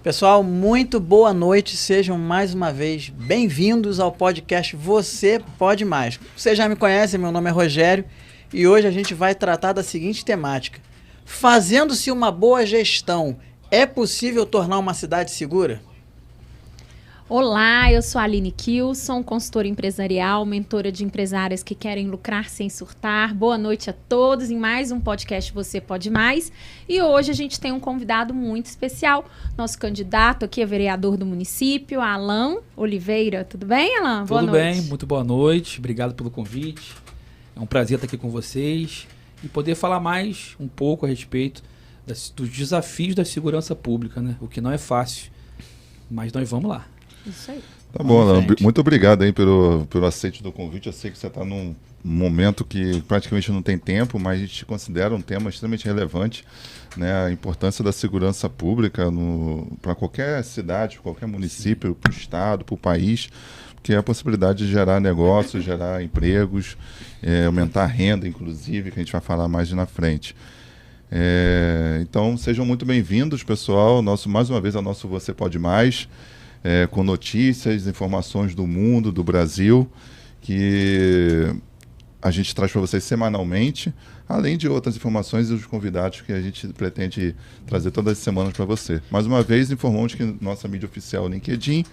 Pessoal, muito boa noite, sejam mais uma vez bem-vindos ao podcast Você Pode Mais. Você já me conhece, meu nome é Rogério e hoje a gente vai tratar da seguinte temática: fazendo-se uma boa gestão, é possível tornar uma cidade segura? Olá, eu sou a Aline Kilson, consultora empresarial, mentora de empresárias que querem lucrar sem surtar. Boa noite a todos em mais um podcast Você Pode Mais. E hoje a gente tem um convidado muito especial, nosso candidato aqui é vereador do município, Alan Oliveira. Tudo bem, Alan? Boa noite. Tudo bem, muito boa noite. Obrigado pelo convite. É um prazer estar aqui com vocês e poder falar mais um pouco a respeito dos desafios da segurança pública, né? O que não é fácil, mas nós vamos lá. Isso aí. Tá bom, Alan. Muito obrigado aí pelo aceite do convite. Eu sei que você está num momento que praticamente não tem tempo, mas a gente considera um tema extremamente relevante, né? A importância da segurança pública para qualquer cidade, para qualquer município, para o estado, para o país, que é a possibilidade de gerar negócios, gerar empregos, aumentar a renda, inclusive, que a gente vai falar mais na frente. Então, sejam muito bem-vindos, pessoal. Mais uma vez, ao nosso Você Pode Mais. Com notícias, informações do mundo, do Brasil, que a gente traz para vocês semanalmente, além de outras informações e os convidados que a gente pretende trazer todas as semanas para você. Mais uma vez, informamos que nossa mídia oficial é o LinkedIn,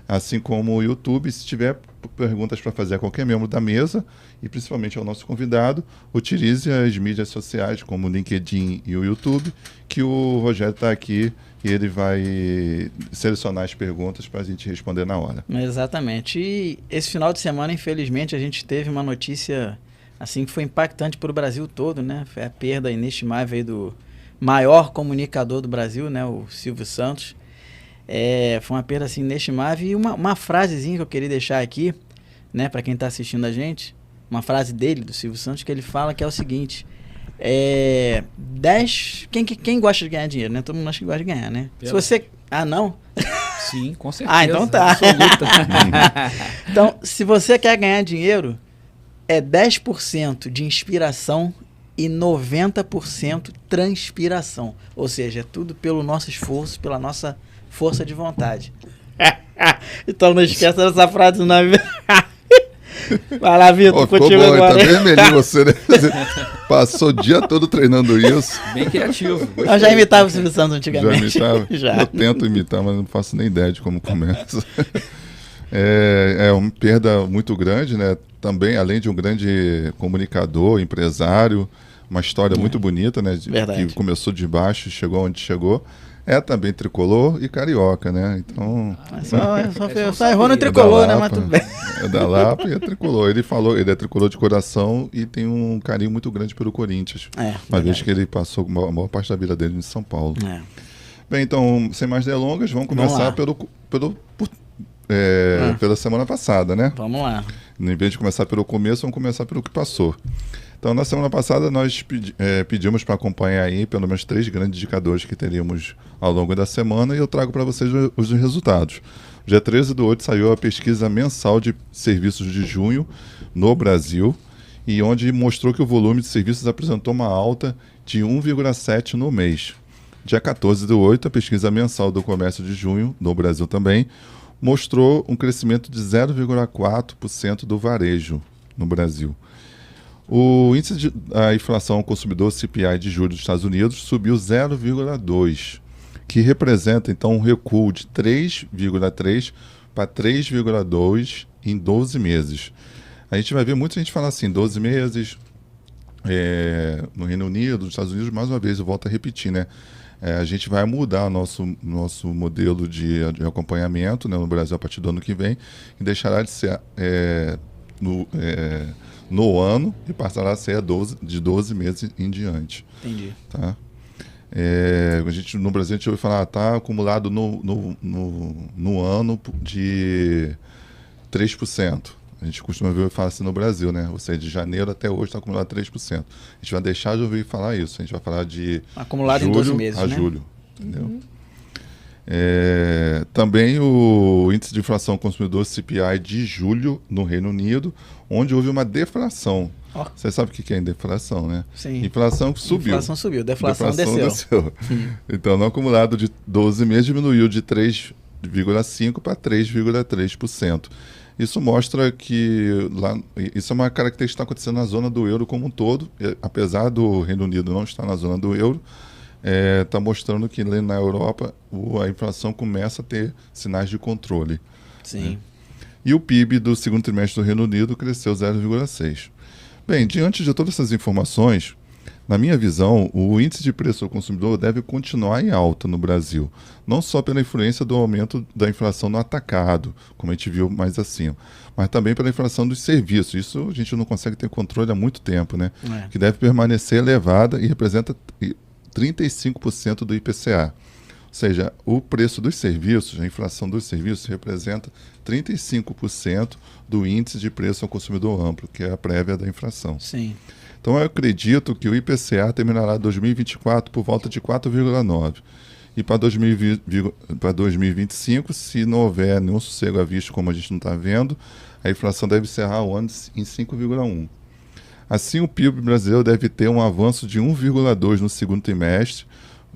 assim como o YouTube. Se tiver perguntas para fazer a qualquer membro da mesa, e principalmente ao nosso convidado, utilize as mídias sociais como o LinkedIn e o YouTube, que o Rogério está aqui e ele vai selecionar as perguntas para a gente responder na hora. Exatamente. E esse final de semana, infelizmente, a gente teve uma notícia assim que foi impactante para o Brasil todo, né? Foi a perda inestimável aí do maior comunicador do Brasil, né? O Silvio Santos. Foi uma perda assim, inestimável. E uma frasezinha que eu queria deixar aqui, né, para quem está assistindo a gente, uma frase dele, do Silvio Santos, que ele fala que é o seguinte: quem gosta de ganhar dinheiro, né? Todo mundo acha que gosta de ganhar, né? Se você... Ah, não? Sim, com certeza. Ah, então tá. Então, se você quer ganhar dinheiro, é 10% de inspiração e 90% transpiração. Ou seja, é tudo pelo nosso esforço, pela nossa força de vontade. Então não esqueça dessa frase, não. Vai lá, Vitor, contigo bom, agora. Tá vermelhinho você, né? Passou o dia todo treinando isso. Bem criativo. Eu já imitava o Silvio Santos antigamente. Já imitava? Já. Eu tento imitar, mas não faço nem ideia de como começa. É uma perda muito grande, né? Também, além de um grande comunicador, empresário, uma história muito bonita, né? Verdade. Que começou de baixo e chegou onde chegou. Também tricolor e carioca, né? Então... Só errou no tricolor, né? Mas tudo bem. É da Lapa e é tricolor. Ele é tricolor de coração e tem um carinho muito grande pelo Corinthians. Uma vez que ele passou a maior parte da vida dele em São Paulo. Bem, então, sem mais delongas, vamos começar pela semana passada, né? Vamos lá. Em vez de começar pelo começo, vamos começar pelo que passou. Então, na semana passada, nós pedimos para acompanhar aí pelo menos 3 grandes indicadores que teríamos ao longo da semana, e eu trago para vocês os resultados. Dia 13/8 saiu a pesquisa mensal de serviços de junho no Brasil, e onde mostrou que o volume de serviços apresentou uma alta de 1,7 no mês. Dia 14/8, a pesquisa mensal do comércio de junho, no Brasil também, mostrou um crescimento de 0,4% do varejo no Brasil. O índice da inflação ao consumidor CPI de julho dos Estados Unidos subiu 0,2%, que representa então um recuo de 3,3% para 3,2% em 12 meses. A gente vai ver muita gente falar assim, 12 meses no Reino Unido, nos Estados Unidos. Mais uma vez, eu volto a repetir, né? A gente vai mudar o nosso modelo de acompanhamento, né, no Brasil a partir do ano que vem, e deixará de ser no ano e passará a ser de 12 meses em diante. Entendi. Tá? No Brasil a gente ouve falar, está acumulado no ano de 3%. A gente costuma ver falar assim no Brasil, né? Ou seja, de janeiro até hoje está acumulado 3%. A gente vai deixar de ouvir falar isso. A gente vai falar de acumulado julho em 12 meses, a né? julho. Entendeu? Também o índice de inflação ao consumidor CPI de julho no Reino Unido, onde houve uma deflação. Você sabe o que é deflação, né? Sim. Inflação subiu. Inflação subiu, deflação desceu. Então, no acumulado de 12 meses diminuiu de 3,5% para 3,3%. Isso mostra que isso é uma característica que está acontecendo na zona do euro como um todo. Apesar do Reino Unido não estar na zona do euro, está mostrando que na Europa a inflação começa a ter sinais de controle. Sim. Né? E o PIB do segundo trimestre do Reino Unido cresceu 0,6%. Bem, diante de todas essas informações, na minha visão, o índice de preço ao consumidor deve continuar em alta no Brasil, não só pela influência do aumento da inflação no atacado, como a gente viu mais acima, mas também pela inflação dos serviços. Isso a gente não consegue ter controle há muito tempo, né? Que deve permanecer elevada e representa 35% do IPCA. Ou seja, o preço dos serviços, a inflação dos serviços, representa 35% do índice de preço ao consumidor amplo, que é a prévia da inflação. Sim. Então, eu acredito que o IPCA terminará 2024 por volta de 4,9%. E para 2025, se não houver nenhum sossego à vista, como a gente não está vendo, a inflação deve encerrar o ano em 5,1%. Assim, o PIB brasileiro deve ter um avanço de 1,2% no segundo trimestre,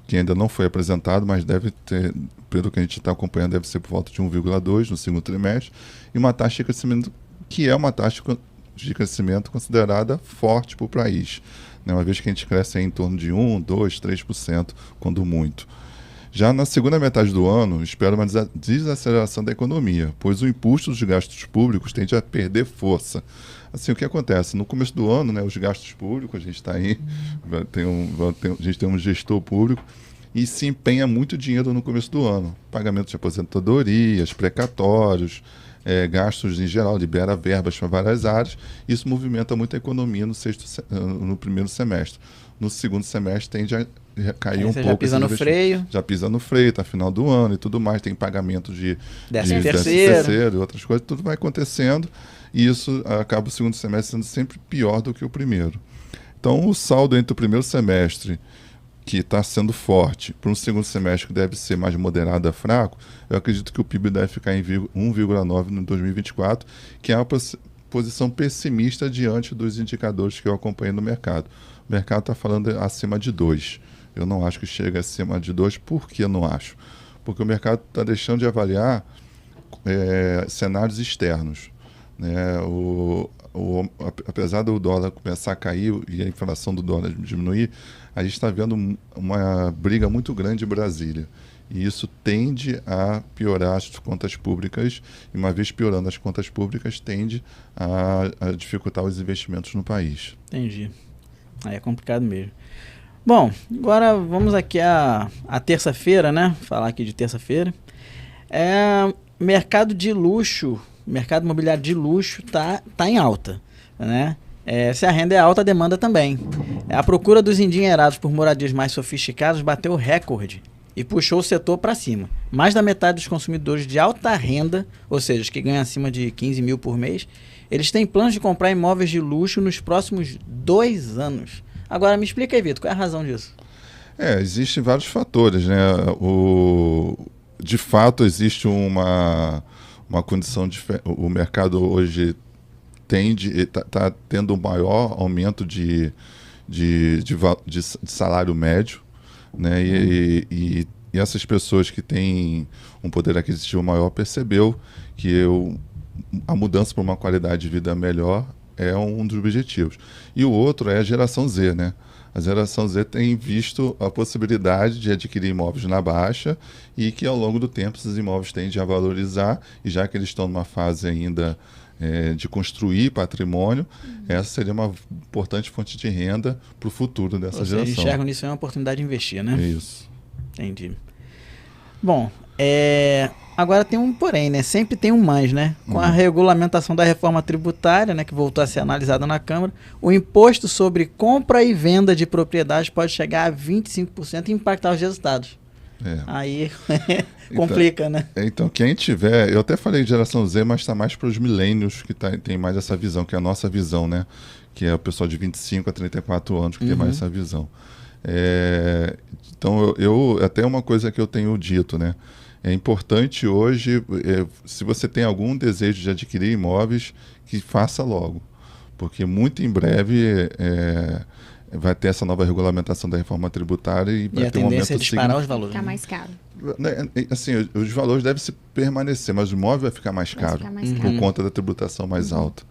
que ainda não foi apresentado, mas deve ter, pelo que a gente está acompanhando, deve ser por volta de 1,2% no segundo trimestre, e uma taxa de crescimento que é uma taxa de crescimento considerada forte para o país, né? Uma vez que a gente cresce em torno de 1%, 2%, 3%, quando muito. Já na segunda metade do ano, espero uma desaceleração da economia, pois o impulso dos gastos públicos tende a perder força. Assim, o que acontece? No começo do ano, né, os gastos públicos, a gente está aí, a gente tem um gestor público e se empenha muito dinheiro no começo do ano. Pagamento de aposentadorias, precatórios, gastos em geral, libera verbas para várias áreas. Isso movimenta muito a economia no primeiro semestre. No segundo semestre tende a cair um pouco. Já pisa no freio. Já pisa no freio, está final do ano e tudo mais. Tem pagamento de 13º e outras coisas. Tudo vai acontecendo e isso acaba o segundo semestre sendo sempre pior do que o primeiro. Então, o saldo entre o primeiro semestre, que está sendo forte, para um segundo semestre que deve ser mais moderado a fraco, eu acredito que o PIB deve ficar em 1,9% no 2024, que é uma posição pessimista diante dos indicadores que eu acompanhei no mercado. O mercado está falando acima de 2%. Eu não acho que chega acima de 2%. Por que eu não acho? Porque o mercado está deixando de avaliar cenários externos, né? Apesar do dólar começar a cair e a inflação do dólar diminuir, a gente está vendo uma briga muito grande em Brasília. E isso tende a piorar as contas públicas, e uma vez piorando as contas públicas, tende a dificultar os investimentos no país. Entendi. Aí é complicado mesmo. Bom, agora vamos aqui a terça-feira, né? Falar aqui de terça-feira. Mercado de luxo, mercado imobiliário de luxo tá em alta, né? Se a renda é alta, a demanda também. A procura dos endinheirados por moradias mais sofisticadas bateu recorde e puxou o setor para cima. Mais da metade dos consumidores de alta renda, ou seja, os que ganham acima de 15 mil por mês, eles têm planos de comprar imóveis de luxo nos próximos 2 anos. Agora, me explica aí, Vitor, qual é a razão disso? Existem vários fatores, né? De fato, existe uma condição o mercado hoje está tendo um maior aumento de salário médio, né? E essas pessoas que têm um poder aquisitivo maior percebeu que a mudança para uma qualidade de vida melhor é um dos objetivos. E o outro é a geração Z, né? A geração Z tem visto a possibilidade de adquirir imóveis na baixa e que ao longo do tempo esses imóveis tendem a valorizar, e já que eles estão numa fase ainda de construir patrimônio, essa seria uma importante fonte de renda para o futuro dessa geração. Eles enxergam nisso uma oportunidade de investir, né? Isso. Entendi. Bom, agora tem um porém, né? Sempre tem um mais, né? Com a regulamentação da reforma tributária, né, que voltou a ser analisada na Câmara, o imposto sobre compra e venda de propriedades pode chegar a 25% e impactar os resultados. Aí complica, né? Então, quem tiver... Eu até falei de geração Z, mas está mais para os milênios que tem mais essa visão, que é a nossa visão, né? Que é o pessoal de 25 a 34 anos que tem mais essa visão. Então, até uma coisa que eu tenho dito, né? É importante hoje, se você tem algum desejo de adquirir imóveis, que faça logo. porque muito em breve vai ter essa nova regulamentação da reforma tributária e vai E a ter um aumento tendência é disparar os valores. Ficar né? mais caro. Assim, os valores devem se permanecer, mas o imóvel vai ficar mais Vai caro ficar mais por caro. conta da tributação mais alta.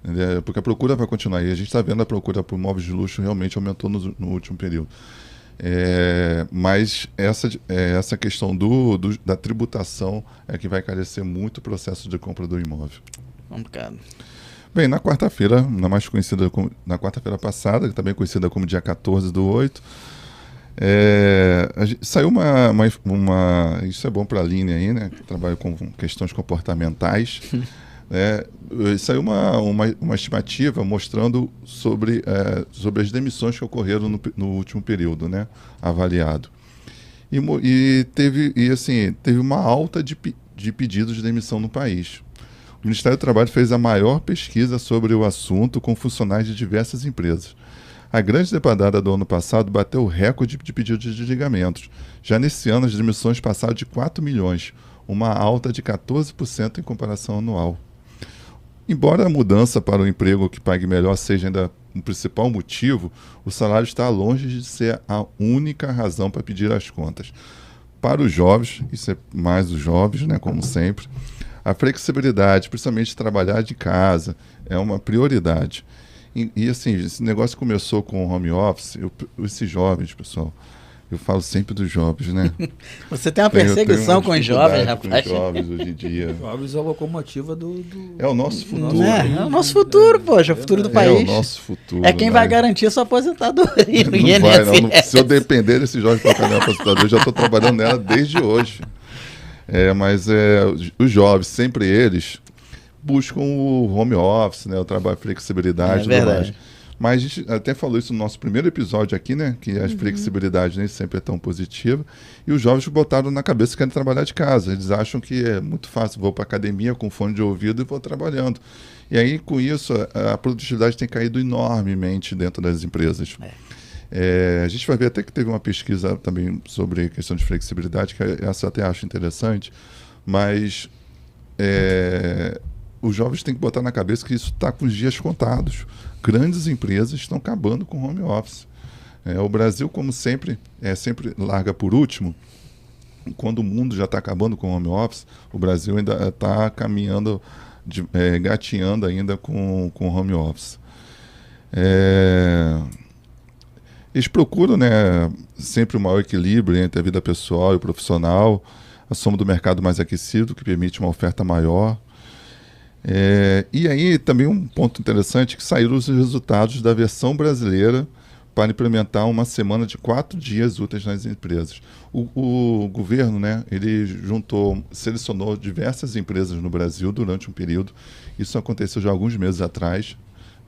Entendeu? Porque a procura vai continuar. E a gente está vendo a procura por imóveis de luxo realmente aumentou no último período. Mas essa questão da tributação é que vai encarecer muito o processo de compra do imóvel. Complicado. Bem, na quarta-feira, na quarta-feira passada, também conhecida como dia 14/8, saiu isso é bom para a Aline aí, né, que trabalha com questões comportamentais. Saiu uma estimativa mostrando sobre as demissões que ocorreram no último período, né, avaliado. E teve uma alta de pedidos de demissão no país. O Ministério do Trabalho fez a maior pesquisa sobre o assunto com funcionários de diversas empresas. A grande debandada do ano passado bateu o recorde de pedidos de desligamentos. Já nesse ano, as demissões passaram de 4 milhões, uma alta de 14% em comparação anual. Embora a mudança para o emprego que pague melhor seja ainda o principal motivo, o salário está longe de ser a única razão para pedir as contas. Para os jovens, isso é mais os jovens, né, como sempre, a flexibilidade, principalmente trabalhar de casa, é uma prioridade. E assim, esse negócio começou com o home office, esses jovens, pessoal, eu falo sempre dos jovens, né? Você tem uma perseguição com os jovens, rapaz. Com os jovens hoje em dia. Jovens é a locomotiva do... É o nosso futuro. É o nosso futuro, poxa, o futuro do país. É o nosso futuro. É quem vai né? garantir a sua aposentadoria. Não vai, não. Se eu depender desse jovem para cada aposentadoria, eu já estou trabalhando nela desde hoje. Mas os jovens, sempre eles, buscam o home office, né, o trabalho, flexibilidade, tudo mais. Mas a gente até falou isso no nosso primeiro episódio aqui, né, que a flexibilidade nem sempre é tão positiva. E os jovens botaram na cabeça que querem trabalhar de casa. Eles acham que é muito fácil, vou para a academia com fone de ouvido e vou trabalhando. E aí, com isso, a produtividade tem caído enormemente dentro das empresas. A gente vai ver até que teve uma pesquisa também sobre questão de flexibilidade, que essa eu até acho interessante, mas os jovens têm que botar na cabeça que isso está com os dias contados. Grandes empresas estão acabando com home office. O Brasil, como sempre, sempre larga por último. Quando o mundo já está acabando com home office, o Brasil ainda está caminhando, gateando ainda com home office. Eles procuram, né, sempre o maior equilíbrio entre a vida pessoal e profissional, a soma do mercado mais aquecido, que permite uma oferta maior. E aí também um ponto interessante, que saíram os resultados da versão brasileira para implementar uma semana de 4 dias úteis nas empresas. O governo, né, ele selecionou diversas empresas no Brasil durante um período. Isso aconteceu já há alguns meses atrás.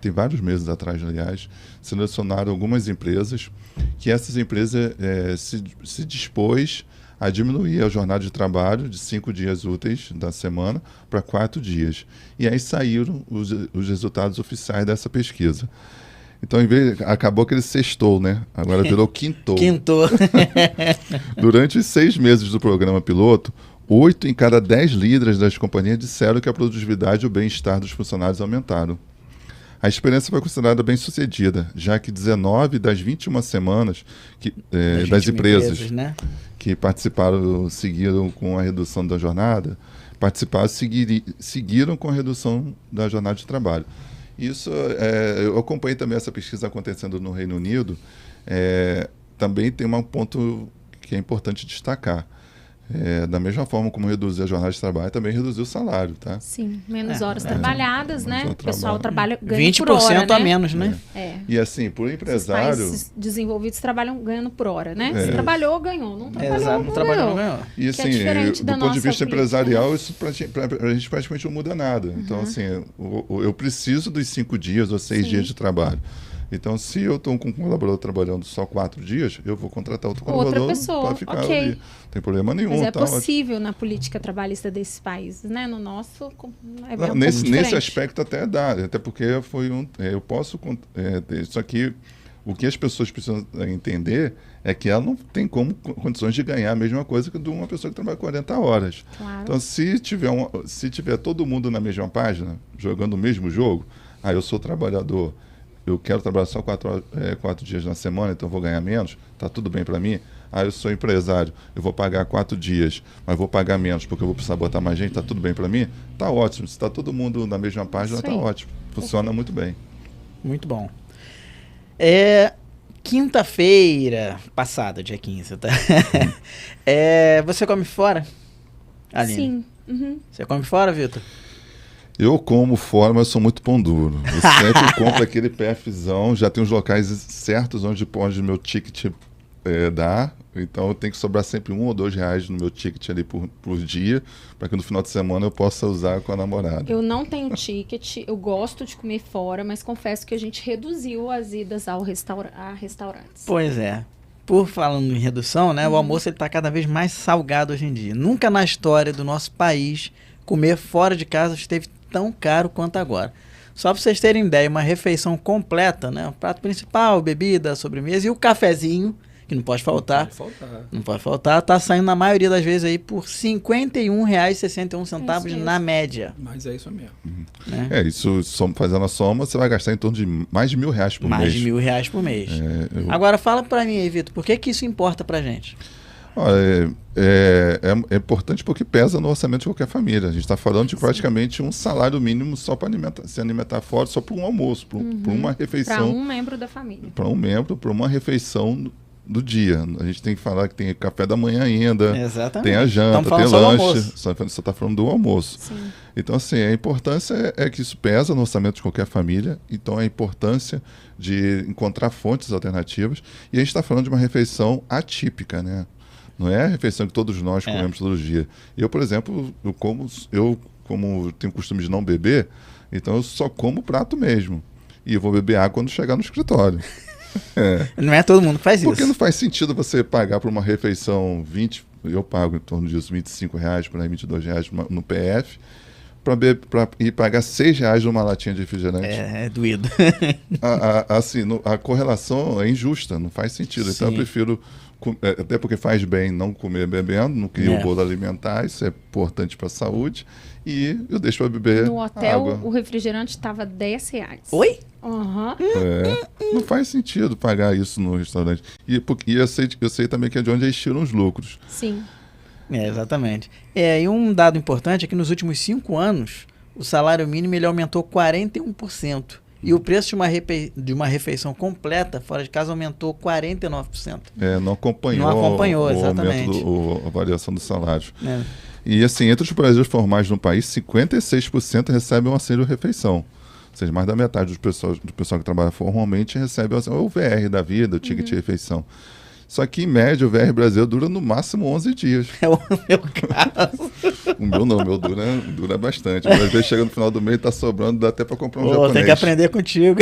Tem vários meses atrás, aliás, selecionaram algumas empresas que essas empresas se dispôs a diminuir a jornada de trabalho de 5 dias úteis da semana para 4 dias. E aí saíram os resultados oficiais dessa pesquisa. Então, acabou que ele sextou, né? Agora virou quintou. Quintou. Durante os 6 meses do programa piloto, 8 em cada 10 líderes das companhias disseram que a produtividade e o bem-estar dos funcionários aumentaram. A experiência foi considerada bem-sucedida, já que 19 das 21 semanas das empresas né? que participaram, seguiram com a redução da jornada, seguiram com a redução da jornada de trabalho. Isso, eu acompanhei também essa pesquisa acontecendo no Reino Unido. Também tem um ponto que é importante destacar. Da mesma forma como reduzir a jornada de trabalho, também reduziu o salário, tá? Sim, menos horas trabalhadas, né? O pessoal ganha 20% por hora, a né? menos, né? E assim, por empresário... Os países desenvolvidos trabalham ganhando por hora, né? Se trabalhou, ganhou. Não trabalhou, não trabalhou, não ganhou. E assim, diferente da do ponto de nossa vista política, empresarial, né? isso pra gente praticamente não muda nada. Então, assim, eu preciso dos 5 dias ou 6 dias de trabalho. Então, se eu estou com um colaborador trabalhando só 4 dias, eu vou contratar outro colaborador para ficar ali. Não tem problema nenhum. Mas é possível na política trabalhista desses países, né? No nosso nesse aspecto até dá, até porque eu posso isso aqui. O que as pessoas precisam entender é que ela não tem condições de ganhar a mesma coisa que de uma pessoa que trabalha 40 horas. Claro. Então, se tiver todo mundo na mesma página, jogando o mesmo jogo, eu sou trabalhador, eu quero trabalhar só 4 dias na semana, então vou ganhar menos, tá tudo bem para mim? Eu sou empresário, eu vou pagar 4 dias, mas vou pagar menos porque eu vou precisar botar mais gente, tá tudo bem para mim? Tá ótimo, se tá todo mundo na mesma página, tá ótimo, funciona muito bem. Muito bom. Quinta-feira passada, dia 15, tá? Você come fora, Aline? Sim. Uhum. Você come fora, Vitor? Eu como fora, mas sou muito pão duro. Eu sempre compro aquele PFzão, já tem os locais certos onde meu ticket dá. Então eu tenho que sobrar sempre R$1 ou R$2 no meu ticket ali por dia, para que no final de semana eu possa usar com a namorada. Eu não tenho ticket, eu gosto de comer fora, mas confesso que a gente reduziu as idas a restaurantes. Pois é. Por falando em redução, né? O almoço está cada vez mais salgado hoje em dia. Nunca na história do nosso país comer fora de casa esteve tão caro quanto agora. Só para vocês terem ideia, uma refeição completa, né? O prato principal, bebida, sobremesa e o cafezinho, que não pode faltar. Não pode faltar. Tá saindo na maioria das vezes aí por R$ 51,61 na média. Mas é isso mesmo. Né? Isso, fazendo a soma, você vai gastar em torno de mais de R$1.000 por mês. Mais de R$1.000 por mês. Agora fala para mim aí, Vitor, por que isso importa pra gente? É importante porque pesa no orçamento de qualquer família. A gente está falando de praticamente um salário mínimo só para se alimentar fora, só para um almoço, para uma refeição. Para um membro da família. Para um membro, para uma refeição do dia. A gente tem que falar que tem café da manhã ainda, Exatamente. Tem a janta, tem lanche. Você está falando do almoço. Sim. Então, assim, a importância é que isso pesa no orçamento de qualquer família. Então, a importância de encontrar fontes alternativas. E a gente está falando de uma refeição atípica, né? Não é a refeição que todos nós comemos todo dia. Eu, por exemplo, como tenho o costume de não beber, então eu só como prato mesmo. E eu vou beber água quando chegar no escritório. Não é todo mundo que faz isso. Porque não faz sentido você pagar por uma refeição eu pago em torno disso, R$25, por aí R$22 no PF, para ir pagar R$6 numa latinha de refrigerante. É doído. A correlação é injusta, não faz sentido. Então eu prefiro, até porque faz bem não comer bebendo, não cria o bolo alimentar, isso é importante para a saúde, e eu deixo para beber no hotel, água. O refrigerante estava R$10. Oi? Uhum. Não faz sentido pagar isso no restaurante. E eu sei também que é de onde eles tiram os lucros. Sim. Exatamente. E um dado importante é que nos últimos 5 anos, o salário mínimo ele aumentou 41%. E o preço de uma refeição completa fora de casa aumentou 49%. Não acompanhou exatamente. A variação do salário. E assim, entre os brasileiros formais no país, 56% recebem um auxílio refeição. Ou seja, mais da metade do pessoal que trabalha formalmente recebe o VR da vida, o ticket de refeição. Só que, em média, o VR brasileiro dura no máximo 11 dias. É o meu caso. O meu não, o meu dura bastante. Mas às vezes chega no final do mês, tá sobrando, dá até para comprar um japonês. Tem que aprender contigo.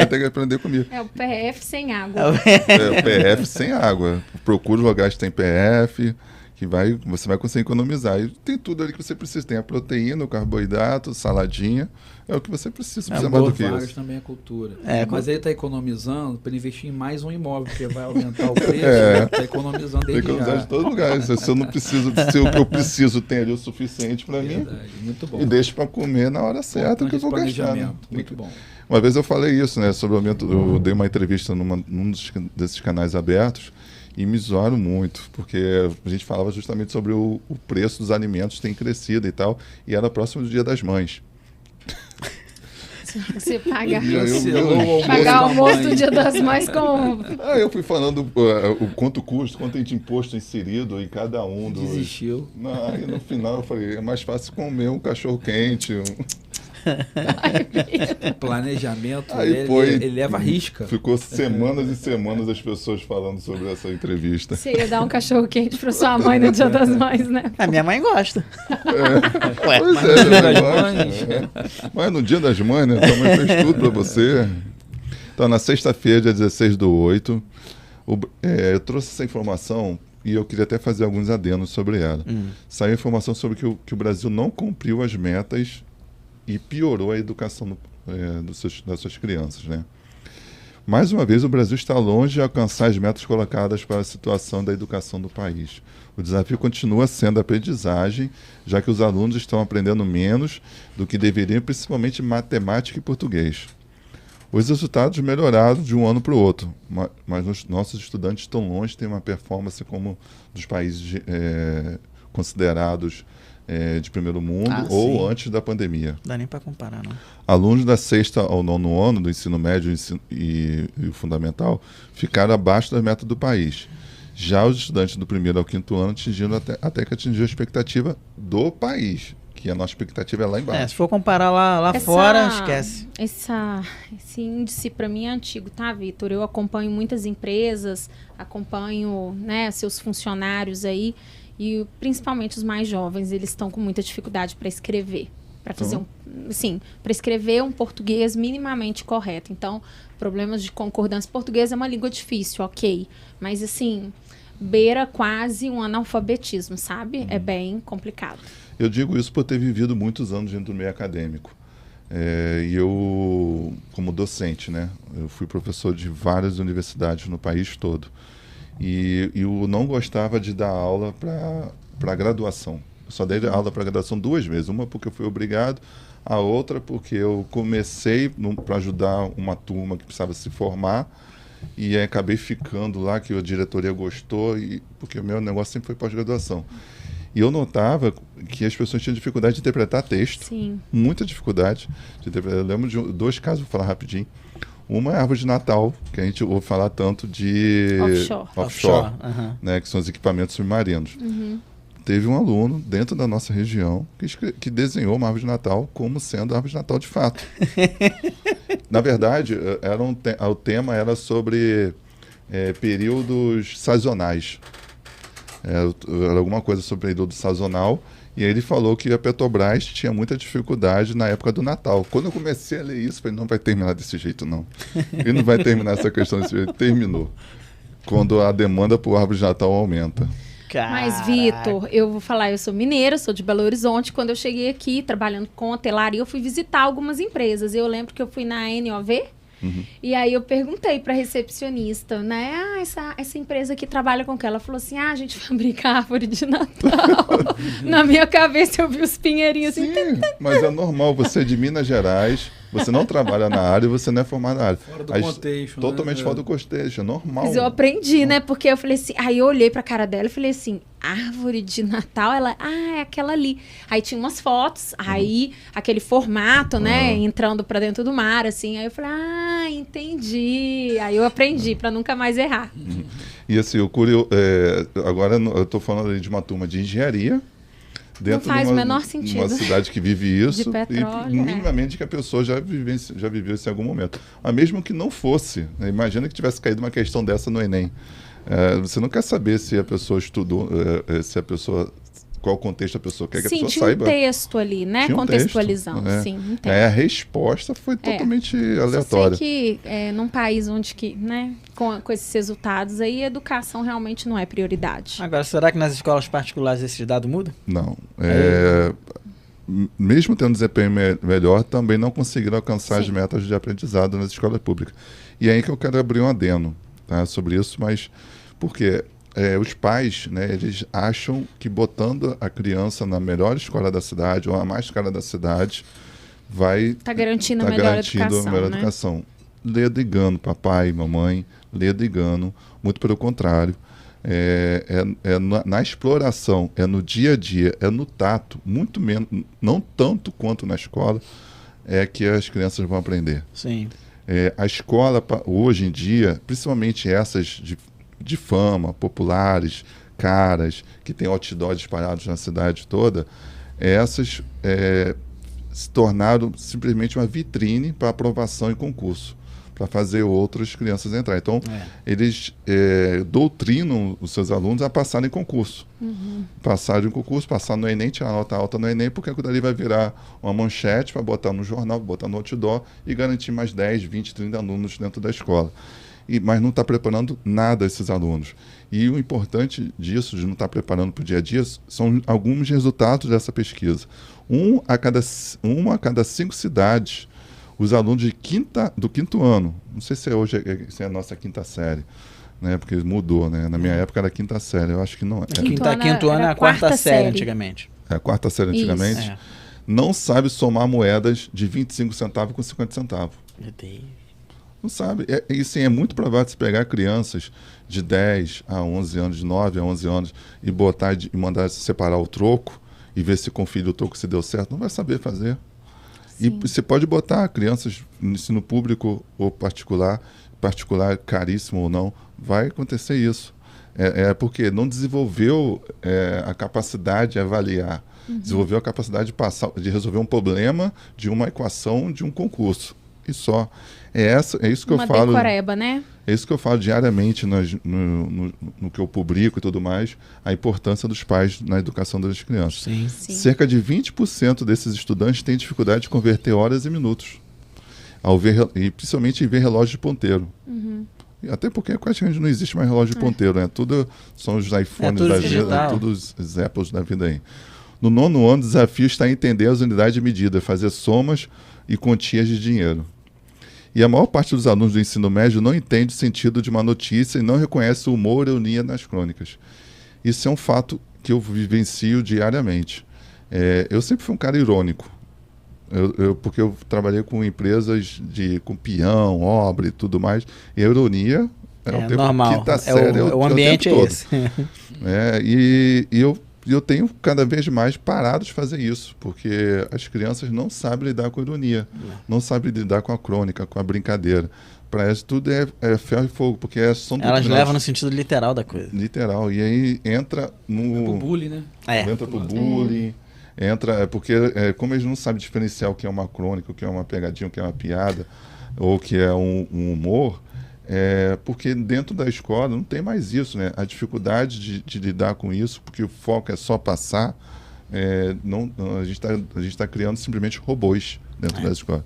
Tem que aprender comigo. É o PF sem água. O PF sem água. Procura os lugares que tem PF, que você vai conseguir economizar. E tem tudo ali que você precisa. Tem a proteína, o carboidrato, saladinha. É o que você precisa. Precisa mais do que isso. Também é cultura. Mas ele está economizando para investir em mais um imóvel, porque vai aumentar o preço. Está economizando desde já. Economizar de todos os lugares. Se eu não preciso, se o que eu preciso tem ali o suficiente para mim. Muito bom. E deixo para comer na hora certa que eu vou gastar. Né? Muito bom. Uma vez eu falei isso, né? Sobre o aumento. Eu dei uma entrevista num desses canais abertos. E me zoaram muito, porque a gente falava justamente sobre o preço dos alimentos tem crescido e tal, e era próximo do Dia das Mães. Você paga pagar o almoço do Dia das Mães com... Eu fui falando o quanto custa, quanto tem de imposto inserido em cada um dos... Desistiu. Aí no final eu falei, é mais fácil comer um cachorro quente, planejamento, ele leva a risca. Ficou semanas e semanas as pessoas falando sobre essa entrevista. Você ia dar um cachorro quente para sua mãe no Dia das Mães, né? A minha mãe gosta. Mas no Dia das Mães, né? Sua mãe fez tudo para você. Então, na sexta-feira, dia 16/8, eu trouxe essa informação e eu queria até fazer alguns adendos sobre ela. Saiu informação sobre que o Brasil não cumpriu as metas e piorou a educação das suas crianças, né? Mais uma vez, o Brasil está longe de alcançar as metas colocadas para a situação da educação do país. O desafio continua sendo a aprendizagem, já que os alunos estão aprendendo menos do que deveriam, principalmente matemática e português. Os resultados melhoraram de um ano para o outro, mas os nossos estudantes estão longe de ter uma performance como dos países considerados de primeiro mundo ou antes da pandemia. Não dá nem para comparar, não. Alunos da 6ª ao 9º ano do ensino médio e o fundamental ficaram abaixo das metas do país. Já os estudantes do 1º ao 5º ano atingiram até que atingiu a expectativa do país, que a nossa expectativa é lá embaixo. Se for comparar lá fora, esquece. Esse índice para mim é antigo, tá, Vitor? Eu acompanho muitas empresas, acompanho, né, seus funcionários aí, e principalmente os mais jovens, eles estão com muita dificuldade para escrever. Para fazer para escrever um português minimamente correto. Então, problemas de concordância. Português é uma língua difícil, ok. Mas, assim, beira quase um analfabetismo, sabe? É bem complicado. Eu digo isso por ter vivido muitos anos dentro do meio acadêmico. E eu, como docente, né? Eu fui professor de várias universidades no país todo. E eu não gostava de dar aula para graduação. Eu só dei aula para graduação 2 vezes. Uma porque eu fui obrigado, a outra porque eu comecei para ajudar uma turma que precisava se formar e aí acabei ficando lá, que a diretoria gostou, porque o meu negócio sempre foi pós-graduação. E eu notava que as pessoas tinham dificuldade de interpretar texto. Sim. Muita dificuldade. Eu lembro de 2 casos, vou falar rapidinho. Uma é a árvore de Natal, que a gente ouve falar tanto de offshore, né, que são os equipamentos submarinos. Teve um aluno dentro da nossa região que desenhou uma árvore de Natal como sendo a árvore de Natal de fato. Na verdade, o tema era sobre períodos sazonais. Era alguma coisa sobre período sazonal. E aí ele falou que a Petrobras tinha muita dificuldade na época do Natal. Quando eu comecei a ler isso, eu falei, não vai terminar desse jeito, não. Ele não vai terminar essa questão desse jeito. Terminou. Quando a demanda por árvore de Natal aumenta. Caraca. Mas, Vitor, eu vou falar, eu sou mineira, sou de Belo Horizonte. Quando eu cheguei aqui, trabalhando com hotelaria, eu fui visitar algumas empresas. Eu lembro que eu fui na NOV, e aí eu perguntei para a recepcionista, né? Essa empresa aqui trabalha com o que? Ela falou assim, a gente fabrica árvore de Natal. Na minha cabeça eu vi os pinheirinhos assim. Sim, mas é normal, você é de Minas Gerais, você não trabalha na área e você não é formado na área. Fora do contexto. Totalmente fora do contexto, é normal. Mas eu aprendi, né? Porque eu falei assim, aí eu olhei pra cara dela e falei assim, árvore de Natal? Ela, é aquela ali. Aí tinha umas fotos, aí aquele formato, né? Entrando pra dentro do mar, assim. Aí eu falei, entendi. Aí eu aprendi pra nunca mais errar. E assim, agora eu tô falando ali de uma turma de engenharia, dentro não faz o menor sentido. Uma cidade que vive isso, de petróleo, e minimamente que a pessoa já viveu isso em algum momento. Mas mesmo que não fosse, né, imagina que tivesse caído uma questão dessa no Enem. Você não quer saber se a pessoa estudou, qual contexto a pessoa quer que a pessoa tinha saiba. Tinha um texto ali, né? Contextualizando, sim. Um texto. A resposta foi totalmente aleatória. Eu sei que num país onde né, com esses resultados aí, a educação realmente não é prioridade. Agora, será que nas escolas particulares esse dado muda? Não. Mesmo tendo desempenho melhor, também não conseguiram alcançar as metas de aprendizado nas escolas públicas. E é aí que eu quero abrir um adendo, tá, sobre isso, mas por quê? Os pais, né, eles acham que botando a criança na melhor escola da cidade ou a mais cara da cidade vai garantindo a melhor educação. Ledo engano, papai, mamãe, ledo engano, muito pelo contrário. Na exploração, no dia a dia, no tato, muito menos, não tanto quanto na escola, que as crianças vão aprender. Sim. A escola, hoje em dia, principalmente essas de fama, populares, caras, que tem outdoors espalhados na cidade toda, essas se tornaram simplesmente uma vitrine para aprovação em concurso, para fazer outras crianças entrar. Então, eles doutrinam os seus alunos a passarem em concurso. Passar no Enem, tirar nota alta no Enem, porque aquilo dali vai virar uma manchete para botar no jornal, botar no outdoor e garantir mais 10, 20, 30 alunos dentro da escola. Mas não está preparando nada esses alunos. E o importante disso, de não estar preparando para o dia a dia, são alguns resultados dessa pesquisa. Uma a cada 5 cidades, os alunos do quinto ano, não sei se hoje se é a nossa quinta série, né? Porque mudou, né? Na minha época era a quinta série, eu acho que não é. Quinto ano é a quarta série antigamente. É a quarta série antigamente. Isso. Não sabe somar moedas de 25 centavos com 50 centavos. Meu Deus. Não sabe. Isso é muito provável de se pegar crianças de 10 a 11 anos, de 9 a 11 anos, e botar e mandar separar o troco e ver se confia o troco se deu certo. Não vai saber fazer. Sim. E você pode botar crianças no ensino público ou particular caríssimo ou não, vai acontecer isso. Porque não desenvolveu a capacidade de avaliar, desenvolveu a capacidade de resolver um problema de uma equação de um concurso. E só. É isso que eu falo. Uma decoreba, né? É isso que eu falo diariamente no que eu publico e tudo mais, a importância dos pais na educação das crianças. Sim. Cerca de 20% desses estudantes têm dificuldade de converter horas em minutos, e principalmente em ver relógio de ponteiro. Até porque praticamente não existe mais relógio de ponteiro, né? Tudo são os iPhones da vida, todos os Apples da vida aí. No 9º ano, o desafio está em entender as unidades de medida, fazer somas e quantias de dinheiro. E a maior parte dos alunos do ensino médio não entende o sentido de uma notícia e não reconhece o humor e a ironia nas crônicas. Isso é um fato que eu vivencio diariamente. Eu sempre fui um cara irônico, porque eu trabalhei com empresas com peão, obra e tudo mais, e a ironia é o tempo normal. Quinta série, o ambiente é o tempo esse. E eu tenho cada vez mais parado de fazer isso, porque as crianças não sabem lidar com a ironia, não sabem lidar com a crônica, com a brincadeira. Para elas tudo é ferro e fogo, porque elas levam no sentido literal da coisa. Literal. E aí entra no... pro bullying, né? Entra pro bullying. Porque como eles não sabem diferenciar o que é uma crônica, o que é uma pegadinha, o que é uma piada, ou o que é um humor... porque dentro da escola não tem mais isso, né? A dificuldade de lidar com isso, porque o foco é só passar, a gente está criando simplesmente robôs dentro da escola.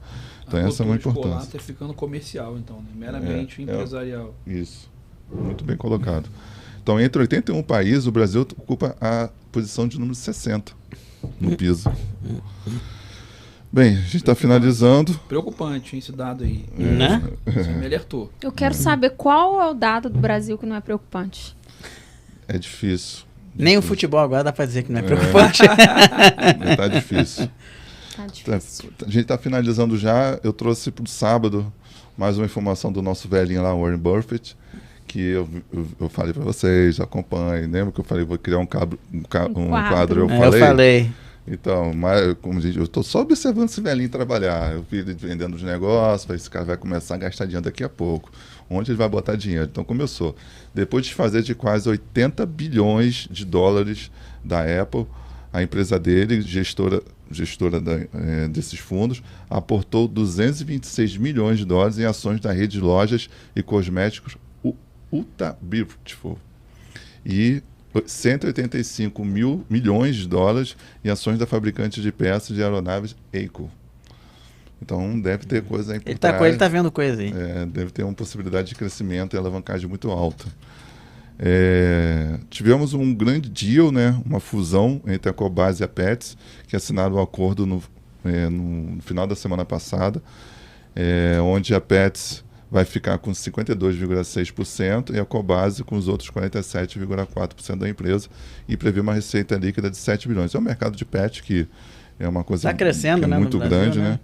Então essa é uma importância. A cultura escolar está ficando comercial, então, né? Meramente empresarial. Isso, muito bem colocado. Então, entre 81 países, o Brasil ocupa a posição de número 60 no PISA. Bem, a gente está finalizando. Preocupante esse dado aí. Né? Você me alertou. Eu quero saber qual é o dado do Brasil que não é preocupante. É difícil. Nem o futebol agora dá para dizer que não é preocupante. Está difícil. Tá difícil. A gente está finalizando já. Eu trouxe para o sábado mais uma informação do nosso velhinho lá, Warren Buffett, que eu falei para vocês, acompanhem. Lembra que eu falei, vou criar um quadro? Eu falei. Então, como diz, eu estou só observando esse velhinho trabalhar. Eu vi ele vendendo os negócios, esse cara vai começar a gastar dinheiro daqui a pouco. Onde ele vai botar dinheiro? Então começou. Depois de fazer de quase 80 bilhões de dólares da Apple, a empresa dele, gestora desses fundos, aportou 226 milhões de dólares em ações da rede de lojas e cosméticos Ulta Beautiful. E 185 milhões de dólares em ações da fabricante de peças de aeronaves Eiko. Então deve ter coisa aí por trás. Ele está vendo coisa aí. Deve ter uma possibilidade de crescimento e alavancagem muito alta. Tivemos um grande deal, né, uma fusão entre a Cobasi e a Pets, que assinaram um acordo no final da semana passada, onde a Pets vai ficar com 52,6% e a Cobasi com os outros 47,4% da empresa, e prevê uma receita líquida de 7 bilhões. É um mercado de pet que é uma coisa crescendo, né, muito Brasil, grande, né?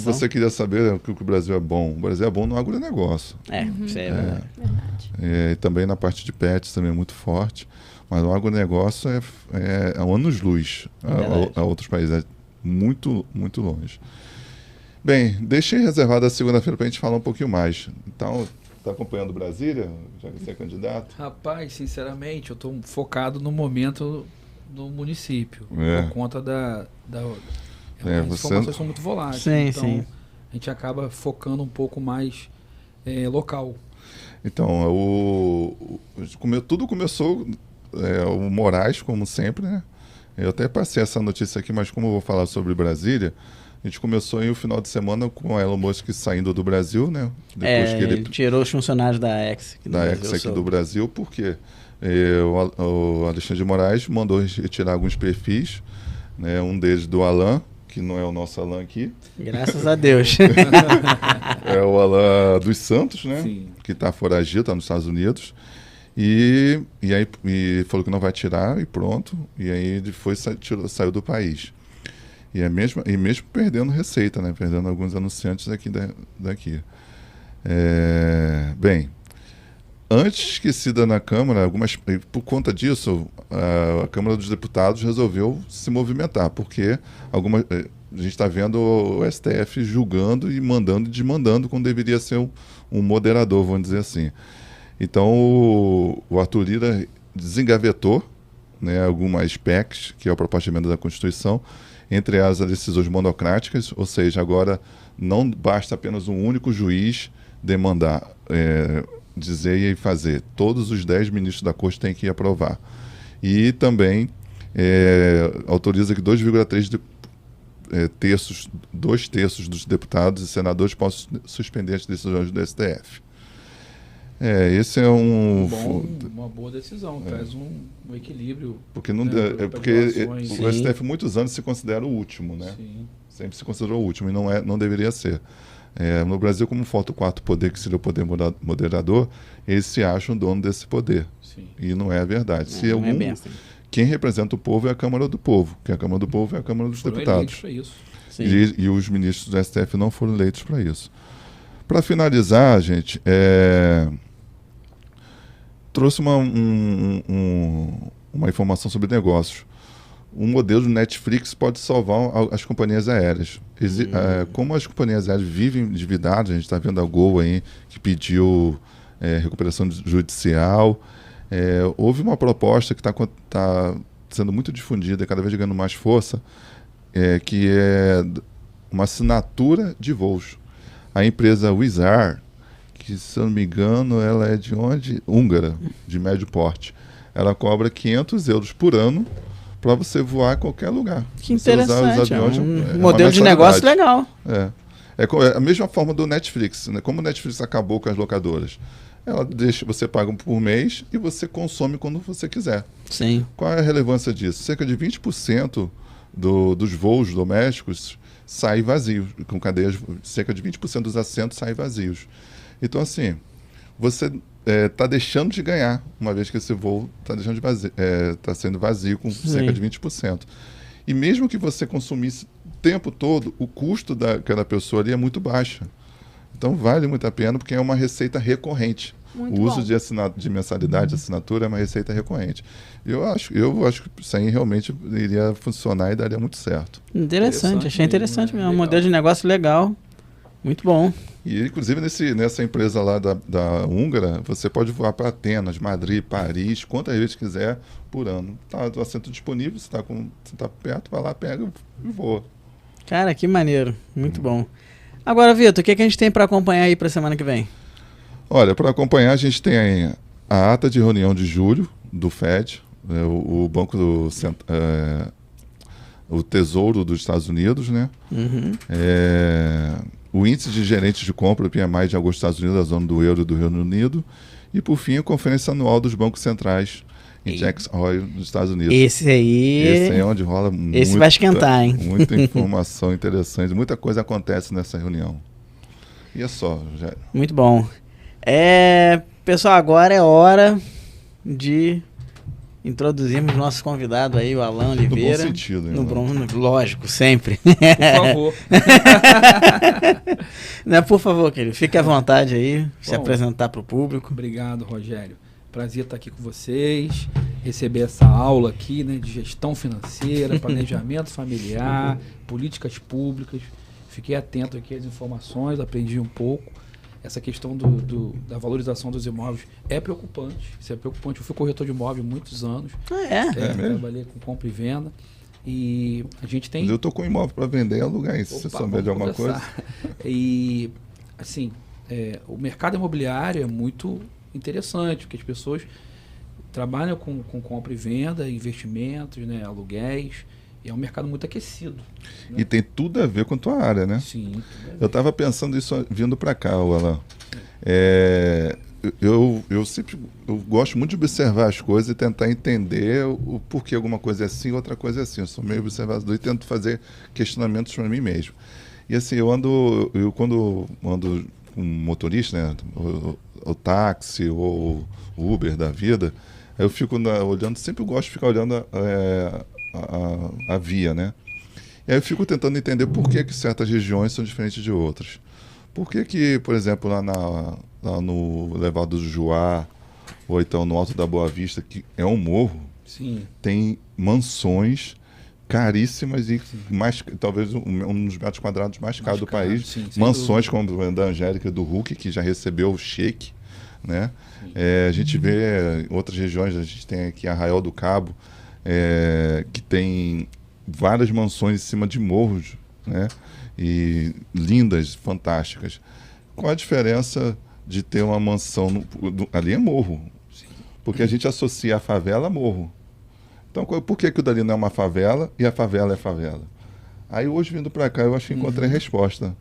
Você queria saber que o Brasil é bom. O Brasil é bom no agronegócio. Isso é verdade. E também na parte de pets também é muito forte. Mas o agronegócio é anos-luz a outros países. É muito, muito longe. Bem, deixei reservado a segunda-feira para a gente falar um pouquinho mais. Então, está acompanhando Brasília, já que você é candidato? Rapaz, sinceramente, eu estou focado no momento no município. Por conta as informações são muito voláteis. Então, a gente acaba focando um pouco mais local. Então, tudo começou, o Moraes, como sempre, né? Eu até passei essa notícia aqui, mas como eu vou falar sobre Brasília, a gente começou aí o final de semana com o Elon Musk saindo do Brasil, né? Depois que ele tirou os funcionários da X. Aqui do Brasil, porque o Alexandre de Moraes mandou retirar alguns perfis, né? Um deles do Alan, que não é o nosso Alan aqui. Graças a Deus. É o Alan dos Santos, né? Sim. Que está foragido, está nos Estados Unidos. E aí falou que não vai tirar e pronto. E aí ele saiu do país. E mesmo perdendo receita, né? Perdendo alguns anunciantes daqui. Bem, antes esquecida na Câmara, por conta disso, a Câmara dos Deputados resolveu se movimentar, porque a gente está vendo o STF julgando e mandando e desmandando quando deveria ser um moderador, vamos dizer assim. Então, o Arthur Lira desengavetou, né, algumas PECs, que é o proposta de emenda da Constituição, entre elas as decisões monocráticas, ou seja, agora não basta apenas um único juiz demandar, dizer e fazer. Todos os 10 ministros da Corte têm que aprovar. E também autoriza que 2,3 terços dos deputados e senadores possam suspender as decisões do STF. Esse é uma boa decisão, traz um equilíbrio. Porque, o STF há muitos anos se considera o último, né? Sim. Sempre se considerou o último e não deveria ser. No Brasil, como falta o quarto poder, que seria o poder moderador, eles se acham dono desse poder. Sim. E não é a verdade. Não é bem assim. Quem representa o povo é a Câmara do Povo, que a Câmara do Povo é a Câmara dos Deputados. Para isso. E os ministros do STF não foram eleitos para isso. Para finalizar, gente, trouxe uma informação sobre negócios. Um modelo de Netflix pode salvar as companhias aéreas. Como as companhias aéreas vivem endividadas, a gente está vendo a Gol aí, que pediu recuperação judicial. Houve uma proposta que está sendo muito difundida, cada vez ganhando mais força, que é uma assinatura de voos. A empresa Wizz Air, que, se eu não me engano, ela é de onde? Húngara, de médio porte. Ela cobra 500 euros por ano para você voar em qualquer lugar. Que interessante. Os aviões, um modelo de negócio legal. É a mesma forma do Netflix, né? Como o Netflix acabou com as locadoras. Você paga por mês e você consome quando você quiser. Sim. Qual é a relevância disso? Cerca de 20% dos voos domésticos saem vazios, com cadeias, cerca de 20% dos assentos saem vazios. Então, assim, você está deixando de ganhar, uma vez que esse voo está sendo vazio com cerca de 20%. E mesmo que você consumisse o tempo todo, o custo daquela pessoa ali é muito baixo. Então, vale muito a pena, porque é uma receita recorrente. Muito o uso bom. de mensalidade, de assinatura, é uma receita recorrente. Eu acho que isso aí realmente iria funcionar e daria muito certo. Interessante, achei interessante mesmo. Um Legal. modelo de negócio legal. Muito bom. E, inclusive, nessa empresa lá da Húngara, você pode voar para Atenas, Madrid, Paris, quantas vezes quiser por ano. Tá o assento disponível, você tá perto, vai lá, pega e voa. Cara, que maneiro. Muito bom. Agora, Vitor, o que a gente tem para acompanhar aí para a semana que vem? Olha, para acompanhar, a gente tem a ata de reunião de julho do FED, o Banco o Tesouro dos Estados Unidos, né? Uhum. O índice de gerentes de compra, o PMI de agosto dos Estados Unidos, da zona do euro e do Reino Unido. E, por fim, a Conferência Anual dos Bancos Centrais em Jackson Hole, nos Estados Unidos. Esse aí é onde rola vai esquentar, hein? Muita informação interessante, muita coisa acontece nessa reunião. E é só, Rogério. Muito bom. Pessoal, agora é hora de introduzirmos nosso convidado aí, o Alan Oliveira. No bom sentido, hein, No bom, lógico, sempre. Por favor. Né, por favor, querido, fique à vontade aí, se apresentar para o público. Obrigado, Rogério. Prazer estar aqui com vocês, receber essa aula aqui, né, de gestão financeira, planejamento familiar, políticas públicas. Fiquei atento aqui às informações, aprendi um pouco. Essa questão da valorização dos imóveis é preocupante. Isso é preocupante. Eu fui corretor de imóvel há muitos anos. Trabalhei com compra e venda. E a gente tem... Mas eu estou com imóvel para vender e alugar isso, se você souber de alguma coisa. E, assim, o mercado imobiliário é muito interessante, porque as pessoas trabalham com compra e venda, investimentos, né, aluguéis, e é um mercado muito aquecido. Né? E tem tudo a ver com a tua área, né? Sim. Eu estava pensando isso vindo para cá, Alan. eu sempre gosto muito de observar as coisas e tentar entender o porquê alguma coisa é assim, outra coisa é assim. Eu sou meio observador e tento fazer questionamentos para mim mesmo. E assim, quando ando com um motorista, né, o táxi ou o Uber da vida, eu fico olhando, sempre eu gosto de ficar olhando a via, né? E aí eu fico tentando entender por que certas regiões são diferentes de outras. Por que, por exemplo, lá no Elevado do Juá, ou então no Alto da Boa Vista, que é um morro, Sim. tem mansões caríssimas e talvez um dos metros quadrados mais caros do país. Sim, mansões como a da Angélica do Hulk, que já recebeu o cheque, né? A gente vê em outras regiões, a gente tem aqui Arraial do Cabo, que tem várias mansões em cima de morros, né? E lindas, fantásticas. Qual a diferença de ter uma mansão ali é morro? Sim. Porque a gente associa a favela a morro. Então, por que o dali não é uma favela e a favela é favela? Aí hoje, vindo para cá, eu acho que encontrei a resposta.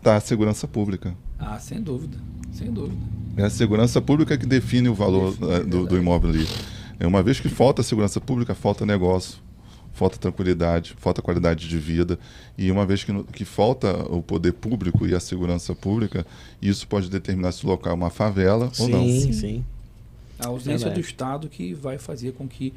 Tá a segurança pública. Ah, sem dúvida. Sem dúvida. É a segurança pública que define o valor do imóvel ali. Uma vez que falta segurança pública, falta negócio, falta tranquilidade, falta qualidade de vida. E uma vez que falta o poder público e a segurança pública, isso pode determinar se o local é uma favela ou não. Sim. A ausência do Estado que vai fazer com que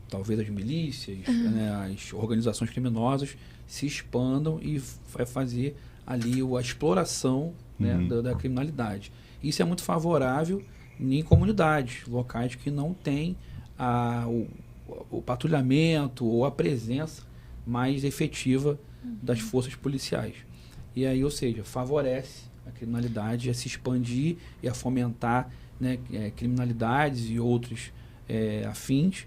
talvez as milícias, né, as organizações criminosas se expandam e vai fazer ali a exploração, né, da criminalidade. Isso é muito favorável em comunidades, locais que não têm o patrulhamento ou a presença mais efetiva das forças policiais. E aí, ou seja, favorece a criminalidade a se expandir e a fomentar, né, criminalidades e outros afins,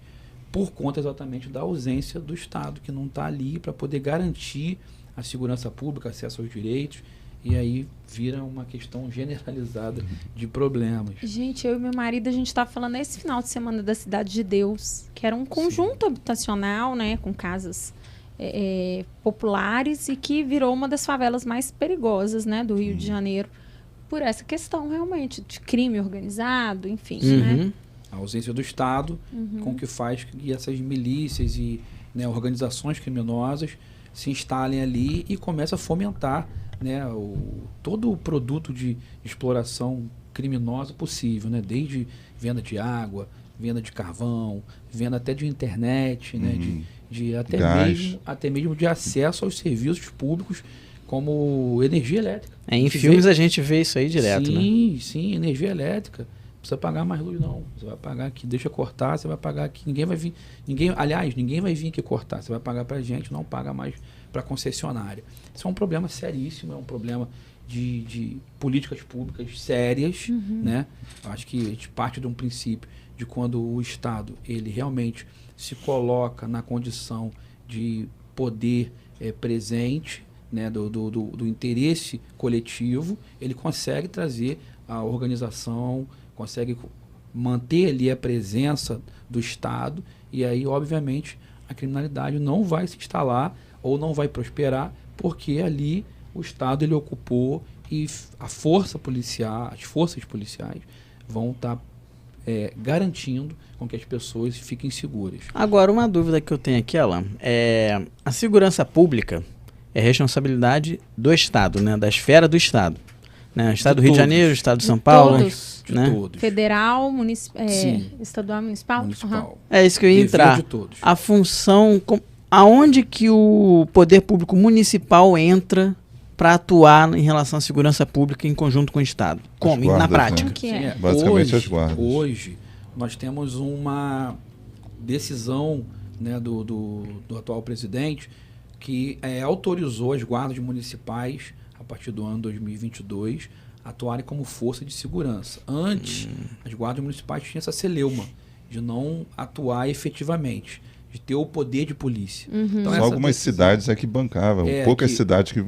por conta exatamente da ausência do Estado, que não está ali para poder garantir a segurança pública, acesso aos direitos, e aí vira uma questão generalizada de problemas. Gente, eu e meu marido, a gente estava falando esse final de semana da Cidade de Deus, que era um conjunto habitacional, né, com casas populares, e que virou uma das favelas mais perigosas, né, do Rio de Janeiro, por essa questão realmente de crime organizado, enfim, né? A ausência do Estado, com que faz que essas milícias e, né, organizações criminosas se instalem ali e começam a fomentar, né, todo o produto de exploração criminosa possível, né, desde venda de água, venda de carvão, venda até de internet, né, até mesmo de acesso aos serviços públicos, como energia elétrica. Em filmes a gente vê isso aí direto, né? Sim, energia elétrica. Não precisa pagar mais luz, não. Você vai pagar aqui, deixa cortar, você vai pagar aqui. Ninguém vai vir aqui cortar. Você vai pagar pra gente, não paga mais para concessionária. Isso é um problema seríssimo, é um problema de políticas públicas sérias, né? Eu acho que a gente parte de um princípio de quando o Estado ele realmente se coloca na condição de poder presente, né, do interesse coletivo, ele consegue trazer a organização, consegue manter ali a presença do Estado, e aí, obviamente, a criminalidade não vai se instalar ou não vai prosperar, porque ali o Estado ele ocupou e a força policial, as forças policiais vão estar garantindo com que as pessoas fiquem seguras. Agora, uma dúvida que eu tenho aqui, Alan, a segurança pública é responsabilidade do Estado, né, da esfera do Estado. Né? Estado do Rio de Janeiro, Estado de São Paulo. Todos. Né? Todos. Federal, estadual, municipal? Municipal. É isso que eu ia entrar. De todos. A função, aonde que o poder público municipal entra para atuar em relação à segurança pública em conjunto com o Estado? Como? Guardas, na prática? né? Que é? Basicamente as guardas. Hoje, nós temos uma decisão, né, do atual presidente que autorizou as guardas municipais, a partir do ano 2022, atuarem como força de segurança. Antes, as guardas municipais tinham essa celeuma de não atuar efetivamente, de ter o poder de polícia. Então, Só algumas cidades que bancavam, poucas cidades que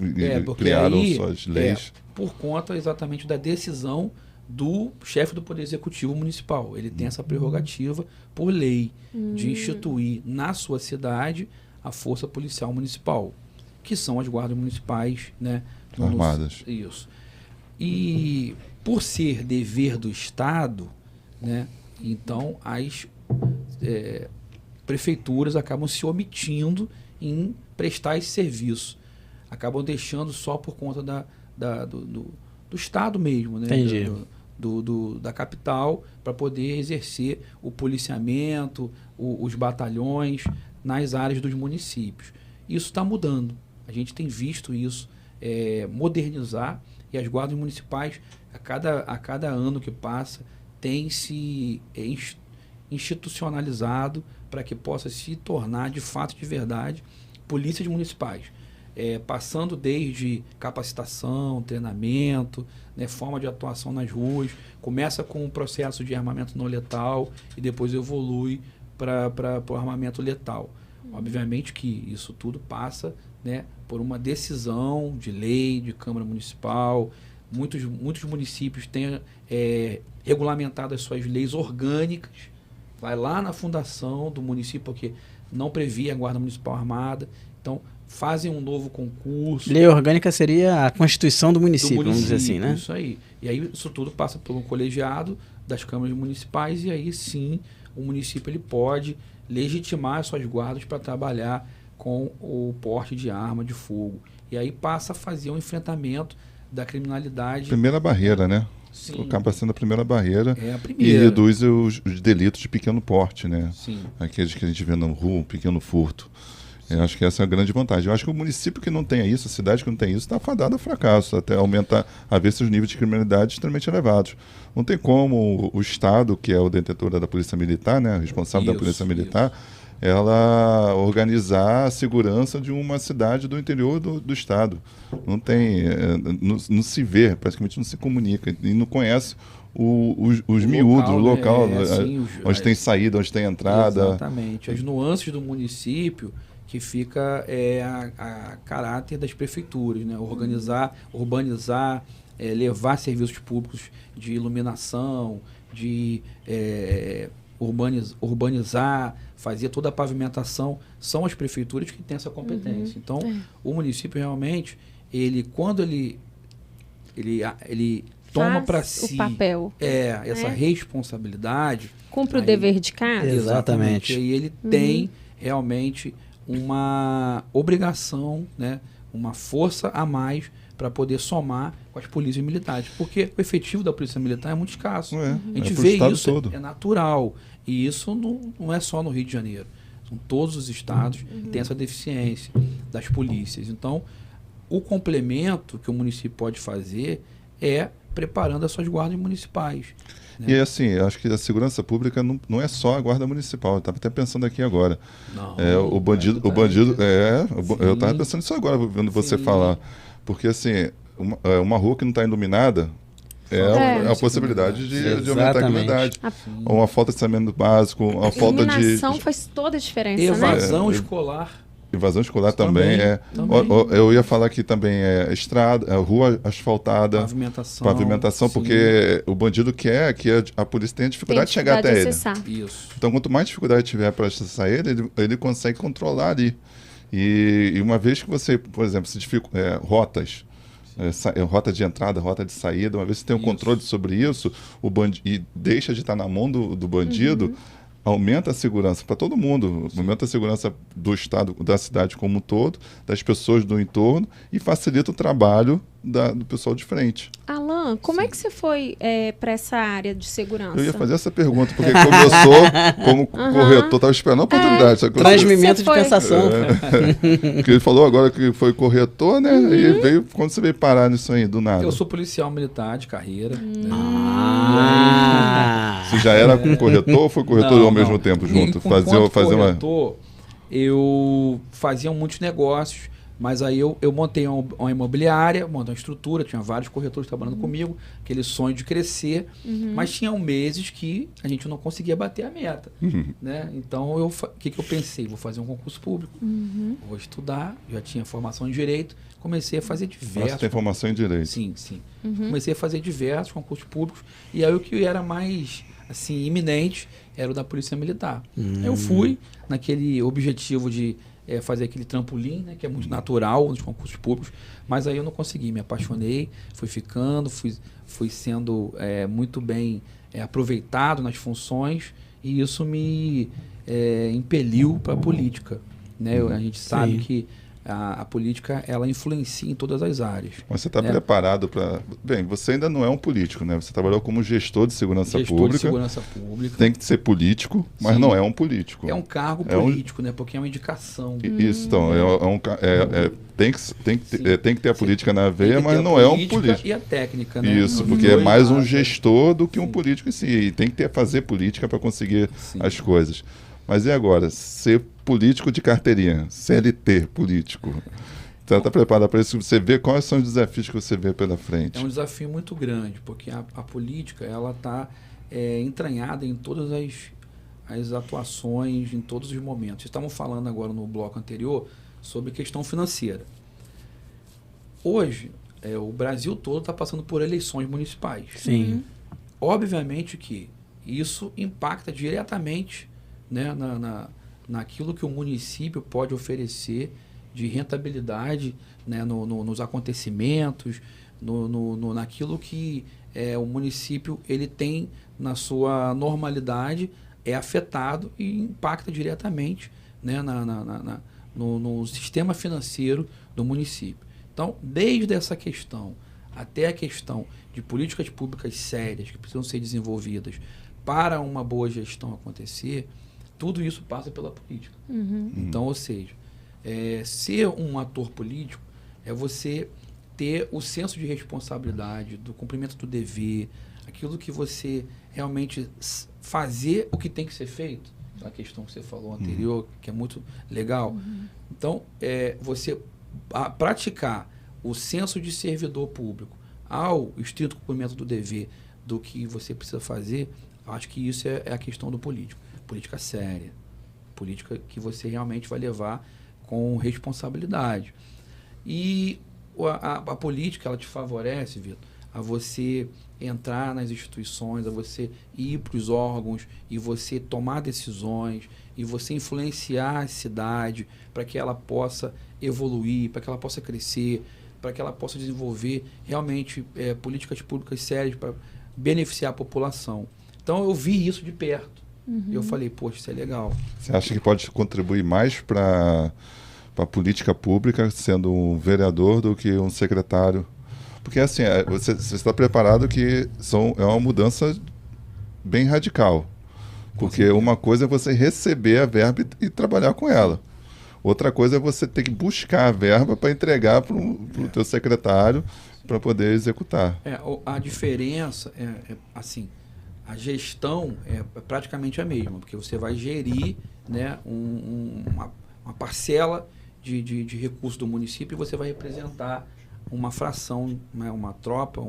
criaram suas leis. Por conta exatamente da decisão do chefe do Poder Executivo Municipal. Ele tem essa prerrogativa, por lei, de instituir na sua cidade a Força Policial Municipal, que são as guardas municipais, né, armadas. Isso. E por ser dever do Estado, né, então as prefeituras acabam se omitindo em prestar esse serviço. Acabam deixando só por conta do Estado mesmo, né? Entendi. Da capital, para poder exercer o policiamento, os batalhões nas áreas dos municípios. Isso está mudando. A gente tem visto isso modernizar, e as guardas municipais, a cada ano que passa, tem se institucionalizado para que possa se tornar, de fato, de verdade, polícias municipais. Passando desde capacitação, treinamento, né, forma de atuação nas ruas, começa com o processo de armamento não letal e depois evolui para o armamento letal. Obviamente que isso tudo passa, né, por uma decisão de lei, de Câmara Municipal. Muitos municípios têm regulamentado as suas leis orgânicas, vai lá na fundação do município, porque não previa a Guarda Municipal Armada, então fazem um novo concurso. Lei orgânica seria a Constituição do município, vamos dizer assim, né? Isso aí. E aí isso tudo passa por um colegiado das câmaras municipais, e aí sim o município ele pode legitimar as suas guardas para trabalhar com o porte de arma de fogo. E aí passa a fazer um enfrentamento da criminalidade. Primeira barreira, né? Sim. Acaba sendo a primeira barreira. É a E primeira. reduz os delitos de pequeno porte, né? Sim. Aqueles que a gente vê na rua, um pequeno furto. Eu acho que essa é a grande vantagem. Eu acho que o município que não tenha isso, a cidade que não tem isso, está fadado a fracasso, até aumentar, a ver seus níveis de criminalidade extremamente elevados. Não tem como o Estado, que é o detentor da Polícia Militar, né, responsável da Polícia Militar, ela organizar a segurança de uma cidade do interior do Estado. Não tem, não se vê, praticamente não se comunica e não conhece os miúdos, o local, onde tem saída, onde tem entrada. Exatamente. As nuances do município que fica a caráter das prefeituras, né? Urbanizar, levar serviços públicos de iluminação, de urbanizar, fazer toda a pavimentação, são as prefeituras que têm essa competência. Então, o município realmente, quando ele toma para si o papel, essa responsabilidade, cumpre o dever de casa. Exatamente. E aí ele tem realmente uma obrigação, né, uma força a mais para poder somar com as polícias militares, porque o efetivo da polícia militar é muito escasso. A gente vê isso, todo. É natural, e isso não é só no Rio de Janeiro, são todos os estados que têm essa deficiência das polícias. Então, o complemento que o município pode fazer é preparando as suas guardas municipais. E assim, acho que a segurança pública não é só a guarda municipal. Eu estava até pensando aqui agora. O bandido, eu estava pensando isso agora, vendo você falar. Porque assim, uma rua que não está iluminada é a possibilidade de aumentar a criminalidade. Uma falta de saneamento básico, uma falta de... A iluminação faz toda a diferença, evasão escolar. Evasão escolar também. Eu ia falar que também estrada, rua asfaltada, pavimentação, porque o bandido quer que a polícia tenha dificuldade de chegar até ele. Isso. Então, quanto mais dificuldade tiver para acessar ele consegue controlar ali. E uma vez que você, por exemplo, rotas, rota de entrada, rota de saída, uma vez que você tem o controle sobre isso, e deixa de estar na mão do bandido, aumenta a segurança para todo mundo, aumenta a segurança do estado, da cidade como um todo, das pessoas do entorno, e facilita o trabalho do pessoal de frente. Alan, como é que você foi para essa área de segurança? Eu ia fazer essa pergunta, porque começou como corretor, estava esperando a oportunidade. Transmimento de pensação. Porque ele falou agora que foi corretor, né? E quando você veio parar nisso aí, do nada? Eu sou policial militar de carreira. Né? Você já era corretor ou foi corretor ao mesmo tempo junto? Corretor, eu fazia muitos negócios, mas aí eu montei uma imobiliária, montei uma estrutura, tinha vários corretores trabalhando comigo, aquele sonho de crescer, mas tinham meses que a gente não conseguia bater a meta. Né? Então, o que eu pensei? Vou fazer um concurso público, vou estudar, já tinha formação em Direito, comecei a fazer diversos... Você tem formação em Direito? Sim. Comecei a fazer diversos concursos públicos, e aí o que era mais assim, iminente era o da Polícia Militar. Eu fui naquele objetivo de fazer aquele trampolim, né, que é muito natural nos concursos públicos, mas aí eu não consegui, me apaixonei, fui ficando, fui sendo muito bem aproveitado nas funções, e isso me impeliu para a política. Né? A gente sabe que a política, ela influencia em todas as áreas. Mas você está preparado para... Bem, você ainda não é um político, né? Você trabalhou como gestor de segurança pública. Gestor de segurança pública. Tem que ser político, mas Sim. não é um político. É um cargo político, né? Porque é uma indicação. Isso, então, tem que ter a política na veia, mas não é um político. E a técnica, né? Isso, porque é mais um gestor do que um político em si. E tem que fazer política para conseguir as coisas. Mas e agora? Ser político de carteirinha, CLT político. Você está preparado para isso? Você vê quais são os desafios que você vê pela frente? É um desafio muito grande, porque a política ela está entranhada em todas as atuações, em todos os momentos. Estamos falando agora no bloco anterior sobre questão financeira. Hoje, o Brasil todo está passando por eleições municipais. Sim. Obviamente que isso impacta diretamente, né, naquilo que o município pode oferecer de rentabilidade, né, nos acontecimentos, naquilo que o município ele tem na sua normalidade, afetado e impacta diretamente, né, no sistema financeiro do município. Então, desde essa questão até a questão de políticas públicas sérias que precisam ser desenvolvidas para uma boa gestão acontecer, tudo isso passa pela política. Então, ou seja, ser um ator político é você ter o senso de responsabilidade, do cumprimento do dever, aquilo que você realmente fazer o que tem que ser feito, a questão que você falou anterior, que é muito legal. Então, você praticar o senso de servidor público ao estrito cumprimento do dever do que você precisa fazer, acho que isso é a questão do político. Política séria, política que você realmente vai levar com responsabilidade. E a política, ela te favorece, Vitor, a você entrar nas instituições, a você ir para os órgãos e você tomar decisões e você influenciar a cidade para que ela possa evoluir, para que ela possa crescer, para que ela possa desenvolver realmente políticas públicas sérias para beneficiar a população. Então, eu vi isso de perto. Eu falei, poxa, isso é legal. Você acha que pode contribuir mais para a política pública sendo um vereador do que um secretário? Porque assim, você está preparado que é uma mudança bem radical. Porque uma coisa é você receber a verba e trabalhar com ela. Outra coisa é você ter que buscar a verba para entregar para o teu secretário para poder executar. A diferença assim, a gestão é praticamente a mesma, porque você vai gerir, né, uma parcela de recursos do município e você vai representar uma fração, né, uma tropa,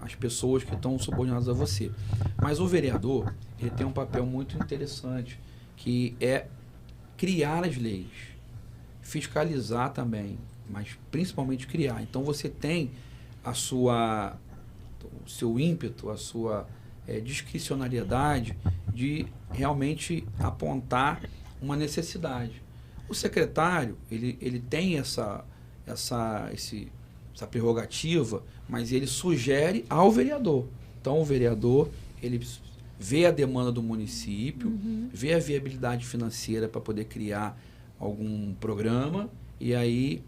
as pessoas que estão subordinadas a você. Mas o vereador, ele tem um papel muito interessante, que é criar as leis, fiscalizar também, mas principalmente criar. Então você tem o seu ímpeto, a sua discricionariedade de realmente apontar uma necessidade. O secretário, ele tem essa prerrogativa, mas ele sugere ao vereador. Então, o vereador, ele vê a demanda do município, vê a viabilidade financeira para poder criar algum programa e aí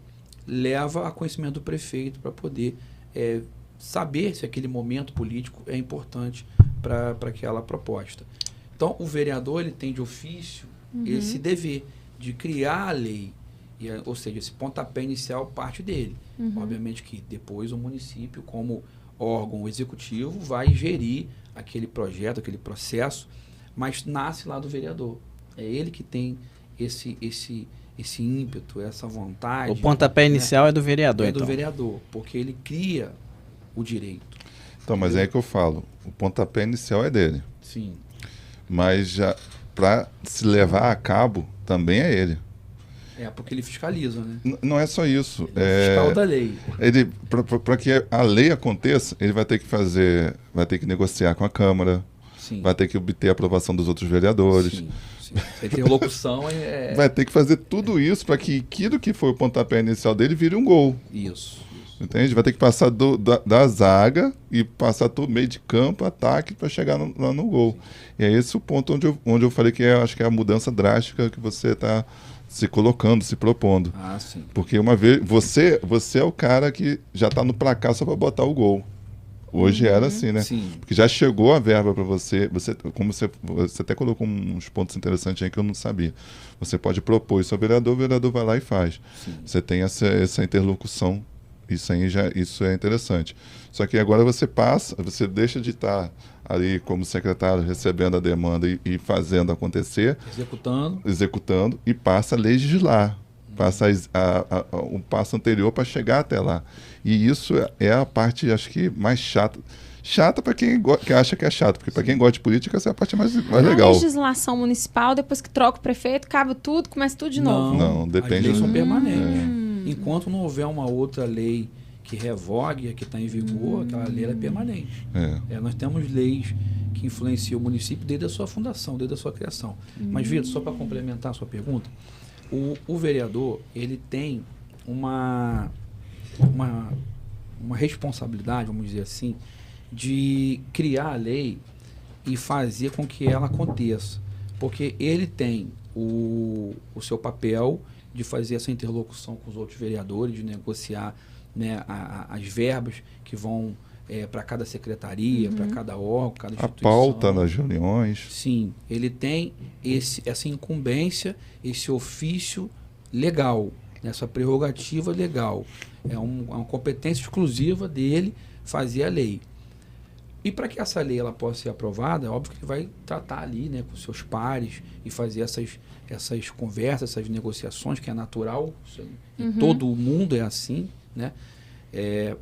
leva a conhecimento do prefeito para poder saber se aquele momento político é importante para aquela proposta. Então, o vereador, ele tem de ofício esse dever de criar a lei, ou seja, esse pontapé inicial parte dele. Obviamente que depois o município, como órgão executivo, vai gerir aquele projeto, aquele processo, mas nasce lá do vereador. É ele que tem esse ímpeto, essa vontade. O pontapé inicial é do vereador, do vereador, porque ele cria o direito. Então, mas é aí que eu falo, o pontapé inicial é dele. Sim. Mas já para se levar a cabo também é ele. Porque ele fiscaliza, né? Não é só isso. Ele é fiscal da lei. Para que a lei aconteça, ele vai ter que negociar com a Câmara, Sim. vai ter que obter a aprovação dos outros vereadores. Sim. Essa interlocução Vai ter que fazer tudo isso para que aquilo que foi o pontapé inicial dele vire um gol. Isso. Entende? Vai ter que passar da zaga e passar todo meio de campo, ataque, para chegar lá no gol. E é esse o ponto onde eu falei que acho que é a mudança drástica que você está se colocando, se propondo. Ah, sim. Porque uma vez você é o cara que já está no placar só para botar o gol. Hoje era assim, né? Sim. Porque já chegou a verba para você, como você até colocou uns pontos interessantes aí que eu não sabia. Você pode propor isso ao vereador, o vereador vai lá e faz. Sim. Você tem essa interlocução, isso é interessante. Só que agora você deixa de estar ali como secretário recebendo a demanda e fazendo acontecer, executando e passa a legislar. Passa um passo anterior para chegar até lá. E isso é a parte, acho que, mais chata. Chata para quem acha que é chato, porque para quem gosta de política, essa é a parte mais legal. A legislação municipal, depois que troca o prefeito, acaba tudo, começa tudo de novo. Não, depende. As leis são permanentes. Enquanto não houver uma outra lei que revogue a que está em vigor, aquela lei é permanente. Nós temos leis que influenciam o município desde a sua fundação, desde a sua criação. Mas, Vitor, só para complementar a sua pergunta, o vereador, ele tem uma responsabilidade, vamos dizer assim, de criar a lei e fazer com que ela aconteça. Porque ele tem o seu papel de fazer essa interlocução com os outros vereadores, de negociar, né, as verbas que vão para cada secretaria, para cada órgão, cada instituição. A pauta nas reuniões. Sim, ele tem essa incumbência, esse ofício legal, essa prerrogativa legal. É uma competência exclusiva dele fazer a lei. E para que essa lei ela possa ser aprovada, é óbvio que ele vai tratar ali, né, com seus pares e fazer essas conversas, essas negociações, que é natural. Em todo o mundo é assim, né?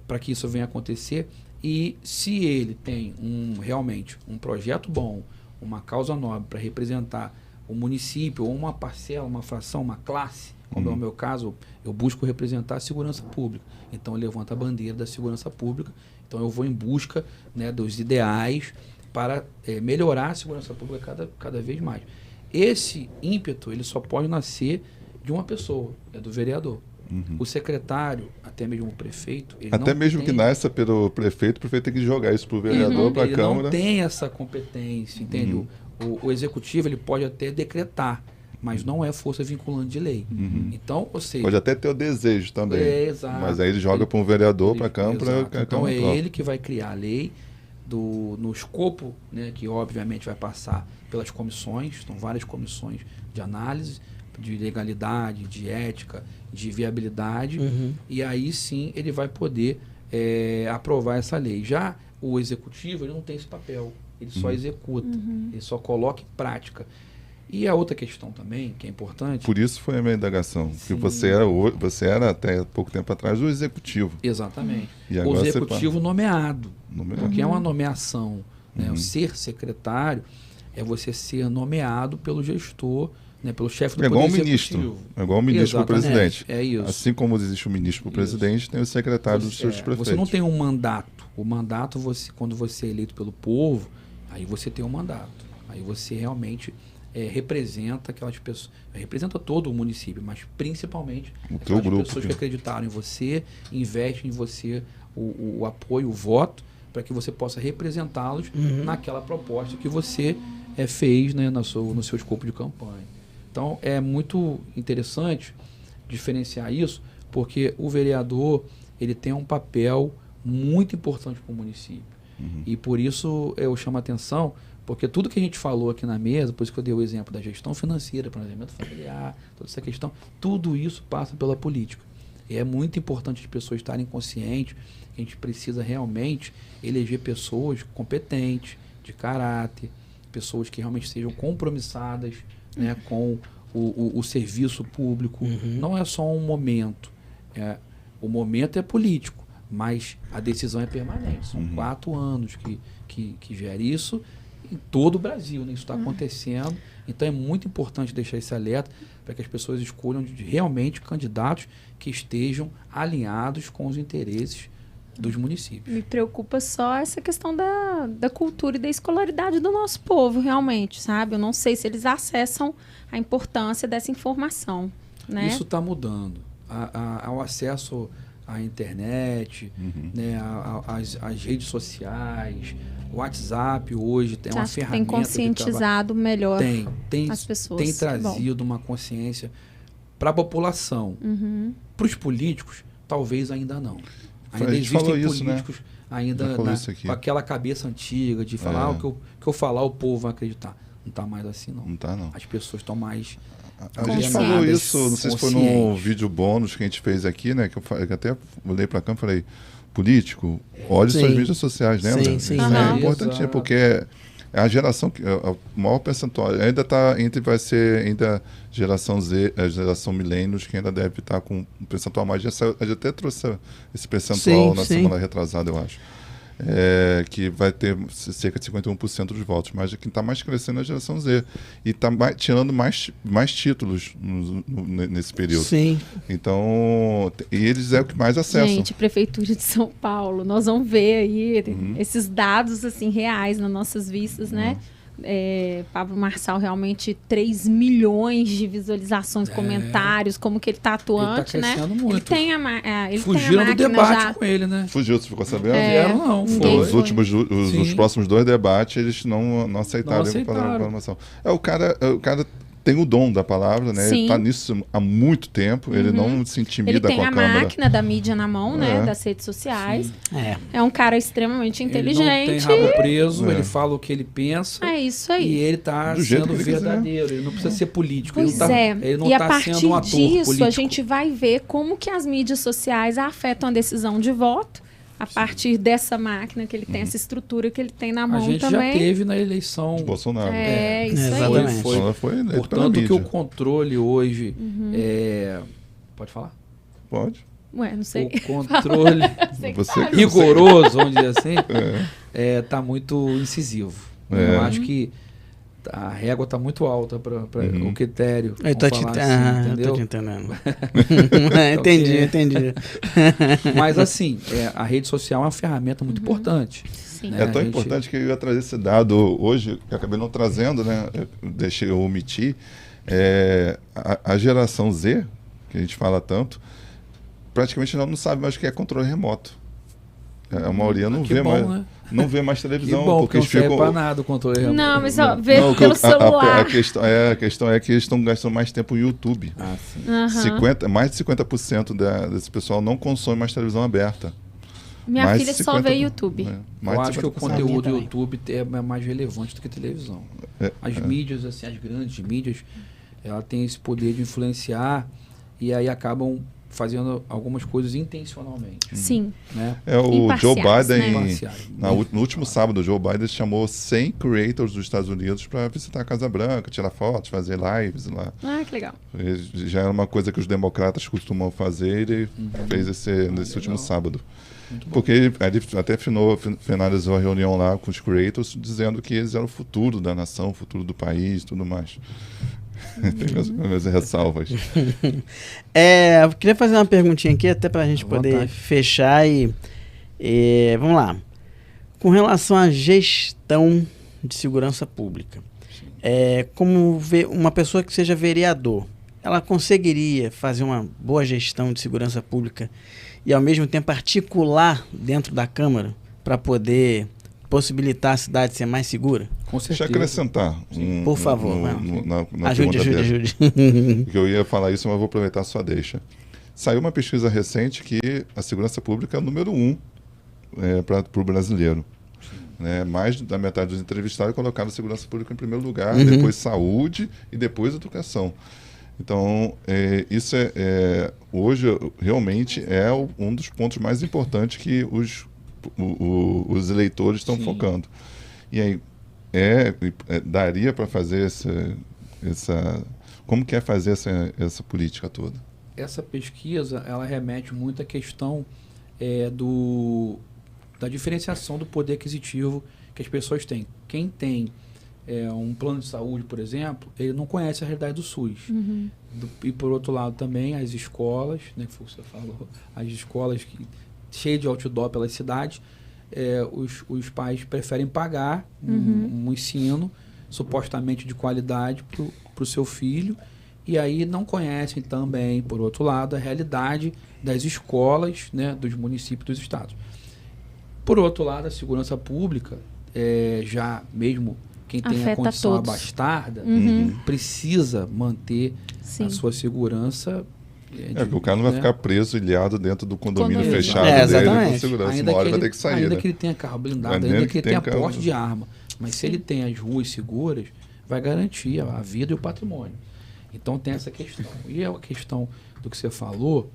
Para que isso venha acontecer. E se ele tem realmente um projeto bom, uma causa nobre para representar o município, ou uma parcela, uma fração, uma classe, como é o meu caso, eu busco representar a segurança pública. Então eu levanto a bandeira da segurança pública. Então eu vou em busca, né, dos ideais para melhorar a segurança pública cada vez mais. Esse ímpeto ele só pode nascer de uma pessoa, do vereador. O secretário, até mesmo o prefeito... Até mesmo que nasça pelo prefeito, o prefeito tem que jogar isso para o vereador, para a Câmara. Ele não tem essa competência, entende? O executivo ele pode até decretar, mas não é força vinculante de lei. Então, ou seja... Pode até ter o desejo também. Exato. Mas aí ele joga para um vereador, para a Câmara. Então é ele que vai criar a lei no escopo, né, que obviamente vai passar pelas comissões, são várias comissões de análise, de legalidade, de ética, de viabilidade, e aí sim ele vai poder aprovar essa lei. Já o executivo ele não tem esse papel, ele só executa, ele só coloca em prática. E a outra questão também, que é importante... Por isso foi a minha indagação, que você era até pouco tempo atrás o executivo. Exatamente. E agora o executivo nomeado, porque é uma nomeação. Né? O ser secretário é você ser nomeado pelo gestor, né, pelo chefe do Poder Executivo. É igual o ministro para o presidente. É isso. Assim como existe o ministro para o presidente, tem o secretário dos seus prefeitos. Você não tem um mandato. O mandato, quando você é eleito pelo povo, aí você tem um mandato. Aí você realmente representa aquelas pessoas, representa todo o município, mas principalmente aquelas pessoas que acreditaram em você, investem em você o apoio, o voto, para que você possa representá-los naquela proposta que você fez, né, no seu escopo de campanha. Então, é muito interessante diferenciar isso, porque o vereador ele tem um papel muito importante para o município. E por isso eu chamo a atenção, porque tudo que a gente falou aqui na mesa, por isso que eu dei o exemplo da gestão financeira, planejamento familiar, toda essa questão, tudo isso passa pela política. E é muito importante as pessoas estarem conscientes que a gente precisa realmente eleger pessoas competentes, de caráter, pessoas que realmente sejam compromissadas, né, com o serviço público. Não é só um momento. O momento é político, mas a decisão é permanente. São 4 anos que gera isso em todo o Brasil. Né? Isso está acontecendo. Então é muito importante deixar esse alerta para que as pessoas escolham realmente candidatos que estejam alinhados com os interesses dos municípios. Me preocupa só essa questão da cultura e da escolaridade do nosso povo, realmente, sabe? Eu não sei se eles acessam a importância dessa informação, né? Isso está mudando. Ao acesso à internet, né, às redes sociais, o WhatsApp hoje tem uma ferramenta. Tem conscientizado melhor as pessoas. Tem trazido uma consciência para a população. Para os políticos, talvez ainda não. Ainda existem políticos, né? Ainda com aquela cabeça antiga de falar o que eu falar, o povo vai acreditar. Não está mais assim, não. Não está, não. As pessoas estão mais... A gente falou isso, não sei se foi num vídeo bônus que a gente fez aqui, né? Que eu até olhei para cá e falei, político, olhe suas mídias sociais, lembra? Sim. Isso é importante, porque é a geração que o maior percentual ainda está vai ser ainda geração Z, a geração milênios, que ainda deve estar com um percentual mais. A gente até trouxe esse percentual na semana retrasada, eu acho. Que vai ter cerca de 51% dos votos, mas quem está mais crescendo é a geração Z e está tirando mais títulos nesse período. Sim. Então, e eles é o que mais acessam. Gente, Prefeitura de São Paulo, nós vamos ver aí esses dados assim reais nas nossas vistas, né? Pablo Marçal realmente 3 milhões de visualizações, comentários, como que ele tá atuante, ele tá crescendo, né? muito. Ele tem a máquina. Fugiram do debate com ele, né? Fugiu, você ficou sabendo? Não, os próximos 2 debates, eles não aceitaram. O cara tem o dom da palavra, né? Ele está nisso há muito tempo, ele não se intimida com a câmera. Ele tem a máquina da mídia na mão, né? Das redes sociais. É um cara extremamente inteligente. Ele não tem rabo preso, ele fala o que ele pensa. É isso aí. E ele está sendo verdadeiro, ele não precisa ser político. Pois ele não está sendo um ator disso, político. a gente vai ver como que as mídias sociais afetam a decisão de voto. A partir dessa máquina que ele tem, essa estrutura que ele tem na mão também. A gente já teve na eleição de Bolsonaro. Isso aí. Foi portanto, que o controle hoje pode falar? Pode. Ué, não sei. O controle Você rigoroso, vamos dizer assim, está muito incisivo. Eu acho que a régua está muito alta para o critério. Eu tô te entendendo. Entendi. Mas assim, a rede social é uma ferramenta muito importante. Sim. É tão importante que eu ia trazer esse dado hoje, que eu acabei não trazendo, né? Eu omiti. A geração Z, que a gente fala tanto, praticamente não sabe mais o que é controle remoto. A maioria não vê mais. Né? Não vê mais televisão. Que bom, porque não serve para nada o controle remoto. Não, mas vê pelo celular. A questão é que eles estão gastando mais tempo no YouTube. Sim. Mais de 50% desse pessoal não consome mais televisão aberta. Minha filha só vê YouTube. Eu acho que o conteúdo do YouTube é mais relevante do que televisão. As mídias, assim, as grandes mídias, ela tem esse poder de influenciar e aí acabam fazendo algumas coisas intencionalmente. Sim. Né? O Joe Biden, né? no último sábado, o Joe Biden chamou 100 creators dos Estados Unidos para visitar a Casa Branca, tirar fotos, fazer lives lá. Que legal. Já era uma coisa que os democratas costumam fazer e ele fez nesse último sábado. Porque ele até finalizou a reunião lá com os creators, dizendo que eles eram o futuro da nação, o futuro do país e tudo mais. Tem minhas ressalvas. Eu queria fazer uma perguntinha aqui, até para a gente poder fechar vamos lá. Com relação à gestão de segurança pública, como uma pessoa que seja vereador, ela conseguiria fazer uma boa gestão de segurança pública e ao mesmo tempo articular dentro da Câmara para poder possibilitar a cidade ser mais segura? Com certeza. Deixa eu acrescentar. Por favor. Ajude. Que eu ia falar isso, mas vou aproveitar a sua deixa. Saiu uma pesquisa recente que a segurança pública é o número 1 para o brasileiro. Mais da metade dos entrevistados colocaram a segurança pública em primeiro lugar, depois saúde e depois educação. Então, isso hoje realmente é um dos pontos mais importantes que os eleitores estão focando. E aí, daria para fazer como que é fazer essa política toda? Essa pesquisa, ela remete muito à questão da diferenciação do poder aquisitivo que as pessoas têm. Quem tem um plano de saúde, por exemplo, ele não conhece a realidade do SUS. E, por outro lado, também as escolas, né, que foi o que você falou, as escolas que cheio de outdoor pela cidade, os pais preferem pagar um ensino supostamente de qualidade para o seu filho, e aí não conhecem também, por outro lado, a realidade das escolas, né, dos municípios, dos estados. Por outro lado, a segurança pública, já mesmo quem tem Afeta a condição todos. abastada, precisa manter a sua segurança. Porque o cara não vai ficar preso, ilhado dentro do condomínio fechado É, dele com exatamente. segurança. Ainda Uma hora que vai ter que sair, ainda né? que ele tenha carro blindado, ainda que ele tenha porte de arma. Mas se ele tem as ruas seguras, vai garantir a vida e o patrimônio. Então tem essa questão. E a questão do que você falou,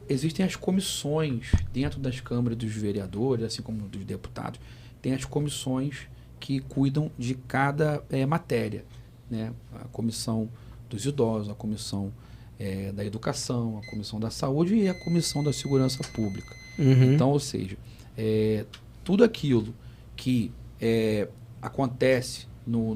existem as comissões dentro das câmaras dos vereadores, assim como dos deputados, tem as comissões que cuidam de cada matéria, né? A comissão dos idosos, a comissão da educação, a comissão da saúde e a comissão da segurança pública. Então, ou seja, tudo aquilo que acontece no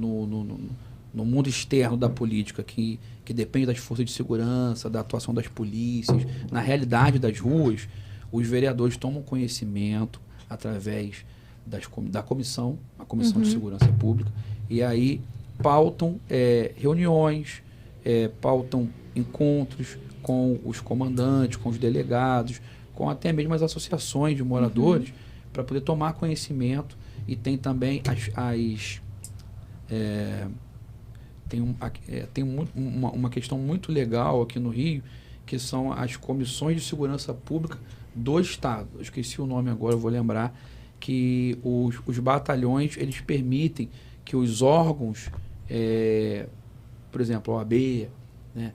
mundo externo da política, que depende das forças de segurança, da atuação das polícias, na realidade das ruas, os vereadores tomam conhecimento através da comissão, a Comissão de Segurança Pública, e aí pautam reuniões, pautam encontros com os comandantes, com os delegados, com até mesmo as associações de moradores, para poder tomar conhecimento. E tem também tem uma questão muito legal aqui no Rio, que são as comissões de segurança pública do Estado. Eu esqueci o nome agora, eu vou lembrar, que os batalhões, eles permitem que os órgãos, por exemplo, a OAB, né,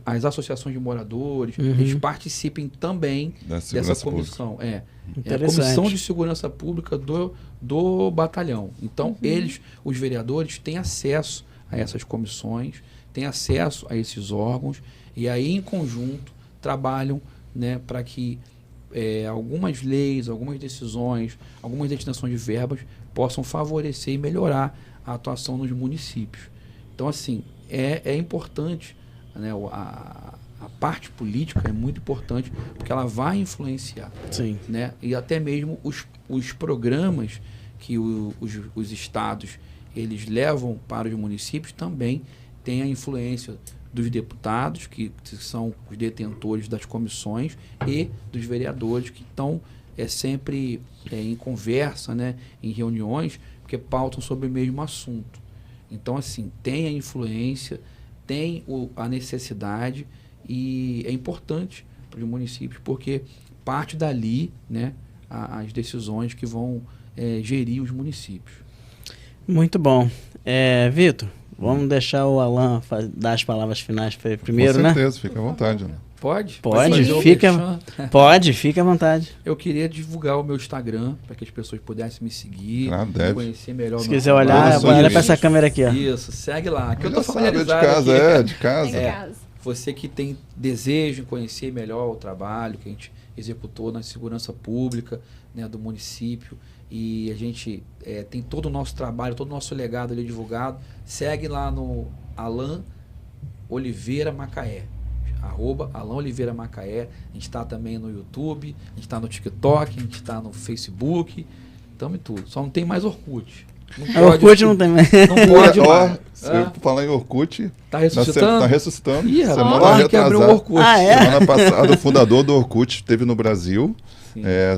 as associações de moradores, eles participem também dessa comissão. É a Comissão de Segurança Pública do batalhão. Então, os vereadores, têm acesso a essas comissões, têm acesso a esses órgãos, e aí, em conjunto, trabalham, né, para que algumas leis, algumas decisões, algumas destinações de verbas possam favorecer e melhorar a atuação nos municípios. Então, assim, é importante, né, a parte política é muito importante, porque ela vai influenciar. Sim. Né? E até mesmo os programas que os estados eles levam para os municípios também têm a influência dos deputados, que são os detentores das comissões, e dos vereadores, que estão sempre em conversa, né, em reuniões, porque pautam sobre o mesmo assunto. Então, assim, tem a influência, tem a necessidade, e é importante para os municípios, porque parte dali, né, as decisões que vão gerir os municípios. Muito bom. Vitor, vamos deixar o Alan dar as palavras finais primeiro, né? Com certeza, fica à vontade. Né? Pode, fica à vontade. Eu queria divulgar o meu Instagram, para que as pessoas pudessem me seguir, conhecer melhor. Se quiser olhar, olha para essa câmera aqui. Ó. Isso, segue lá. Que eu tô familiarizado de casa. Você que tem desejo em conhecer melhor o trabalho que a gente executou na segurança pública, né, do município, e a gente tem todo o nosso trabalho, todo o nosso legado ali divulgado, segue lá no Alan Oliveira Macaé. @Alan Oliveira Macaé. A gente está também no YouTube, a gente está no TikTok, a gente está no Facebook, estamos em tudo. Só não tem mais Orkut. Orkut não tem mais. Não pode mais. Falar em Orkut. Tá ressuscitando? Tá ressuscitando. Semana retrasada. Semana passada, o fundador do Orkut esteve no Brasil.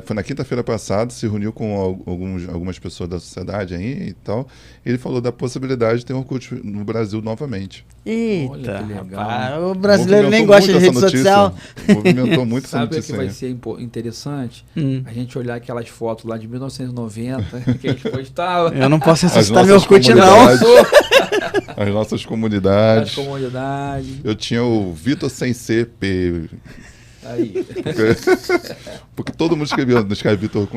Foi na quinta-feira passada, se reuniu com algumas pessoas da sociedade aí e tal. Ele falou da possibilidade de ter um Orkut no Brasil novamente. Eita, olha que legal. Rapaz, o brasileiro nem gosta de rede social. Movimentou muito essa notícia. Sabe o que vai ser interessante? A gente olhar aquelas fotos lá de 1990 que a gente postava. Eu não posso ressuscitar meu Orkut, não. As nossas comunidades. As comunidades. Eu tinha o Vitor Sem C. Aí. Porque todo mundo escreve Vitor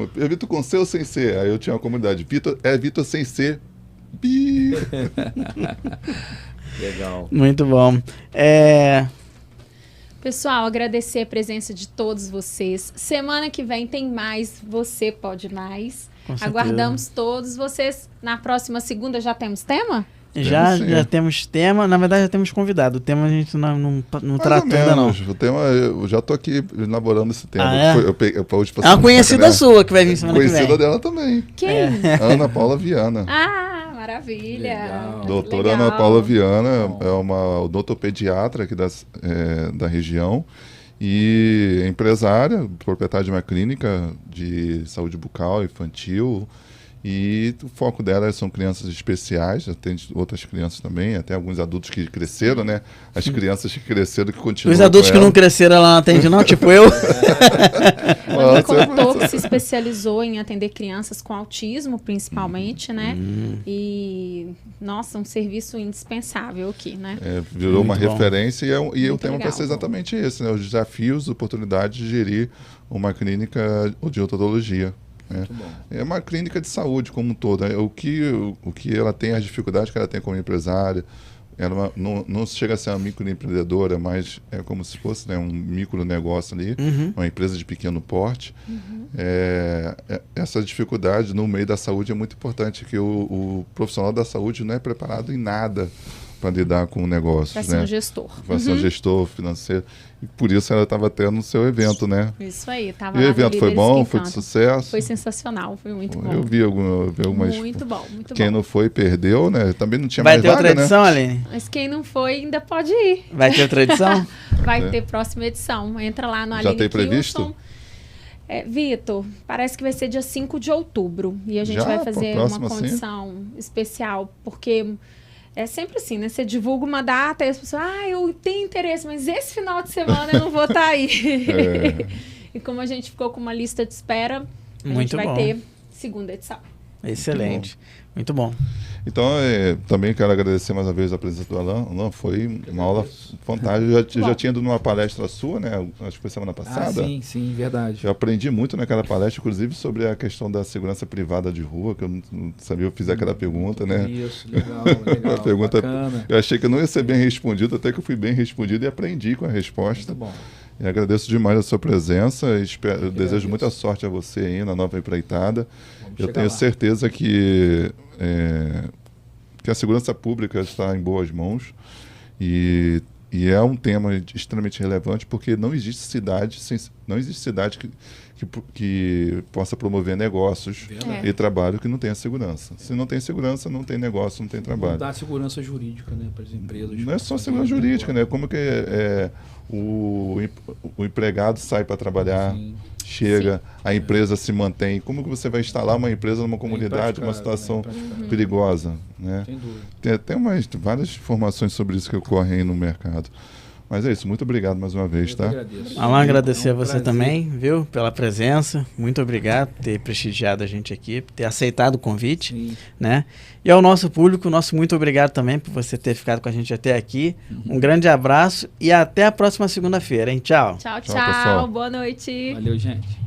com C ou sem C. Aí eu tinha uma comunidade. Vitor sem C. Legal. Muito bom. Pessoal, agradecer a presença de todos vocês. Semana que vem tem mais Você Pode Mais. Aguardamos todos vocês. Na próxima segunda já temos tema? Já temos tema, na verdade já temos convidado. O tema a gente não tratou ainda não. O tema, eu já tô aqui elaborando esse tema. Hoje é uma conhecida sua que vai vir semana que vem. Conhecida dela também. Quem? Ana Paula Viana. Ah, maravilha. Legal. Doutora Ana Paula Viana é uma odontopediatra aqui da região e empresária, proprietária de uma clínica de saúde bucal infantil. E o foco dela são crianças especiais, atende outras crianças também, até alguns adultos que cresceram, né? As crianças que cresceram, que continuam. Os adultos que não cresceram, ela não atende não, tipo eu. Ela me contou que se especializou em atender crianças com autismo, principalmente, né? E, nossa, um serviço indispensável aqui, né? Virou Muito uma bom. referência e o tema legal. vai ser exatamente esse, né? Os desafios, oportunidades de gerir uma clínica de odontologia. É uma clínica de saúde como um todo. Né? O que ela tem, as dificuldades que ela tem como empresária, ela não chega a ser uma microempreendedora, mas é como se fosse, né, um micronegócio ali, uma empresa de pequeno porte. Essa dificuldade no meio da saúde é muito importante, que o profissional da saúde não é preparado em nada para lidar com negócios. Para ser um gestor. Para ser um gestor financeiro. E por isso ela estava tendo o seu evento, né? Isso aí. Tava E o lá evento foi bom? Foi de sucesso? Foi sensacional, foi muito bom. Eu vi algumas... Muito bom, muito Quem bom. não foi, perdeu, né? Também não tinha Vai mais ter vaga, outra edição, né? Aline? Mas quem não foi ainda pode ir. Vai ter outra edição? Vai ter próxima edição. Entra lá no Já Aline tem Kilson. previsto? Vitor, parece que vai ser dia 5 de outubro. E a gente Já? vai fazer Pô, uma próximo assim? condição especial, porque é sempre assim, né? Você divulga uma data e as pessoas, eu tenho interesse, mas esse final de semana eu não vou estar aí. E como a gente ficou com uma lista de espera, a gente vai ter segunda edição. Excelente. Muito bom. Então, também quero agradecer mais uma vez a presença do Alan. Alan, foi uma aula fantástica. Eu já tinha ido numa palestra sua, né? Acho que foi semana passada. Sim, verdade. Eu aprendi muito naquela palestra, inclusive sobre a questão da segurança privada de rua, que eu não sabia, eu fiz aquela pergunta, né? Isso, legal, Uma pergunta, bacana. eu achei que eu não ia ser bem respondido, até que eu fui bem respondido e aprendi com a resposta. Muito bom. E agradeço demais a sua presença. Eu desejo muita sorte a você aí na nova empreitada. Eu tenho certeza que a segurança pública está em boas mãos e é um tema extremamente relevante, porque não existe cidade que possa promover negócios e trabalho que não tenha segurança. Se não tem segurança, não tem negócio, não tem trabalho. Dá segurança jurídica, né, para as empresas. Não é só segurança jurídica, né? Como que o empregado sai para trabalhar, chega, a empresa se mantém. Como que você vai instalar uma empresa numa comunidade, numa situação perigosa, né? Sem dúvida. Tem até várias informações sobre isso que ocorrem aí no mercado. Mas é isso, muito obrigado mais uma vez, tá? Alan, agradecer a você também, viu, pela presença. Muito obrigado por ter prestigiado a gente aqui, por ter aceitado o convite, né? E ao nosso público, nosso muito obrigado também por você ter ficado com a gente até aqui. Um grande abraço e até a próxima segunda-feira, hein? Tchau. Tchau, Tchau, pessoal. Boa noite. Valeu, gente.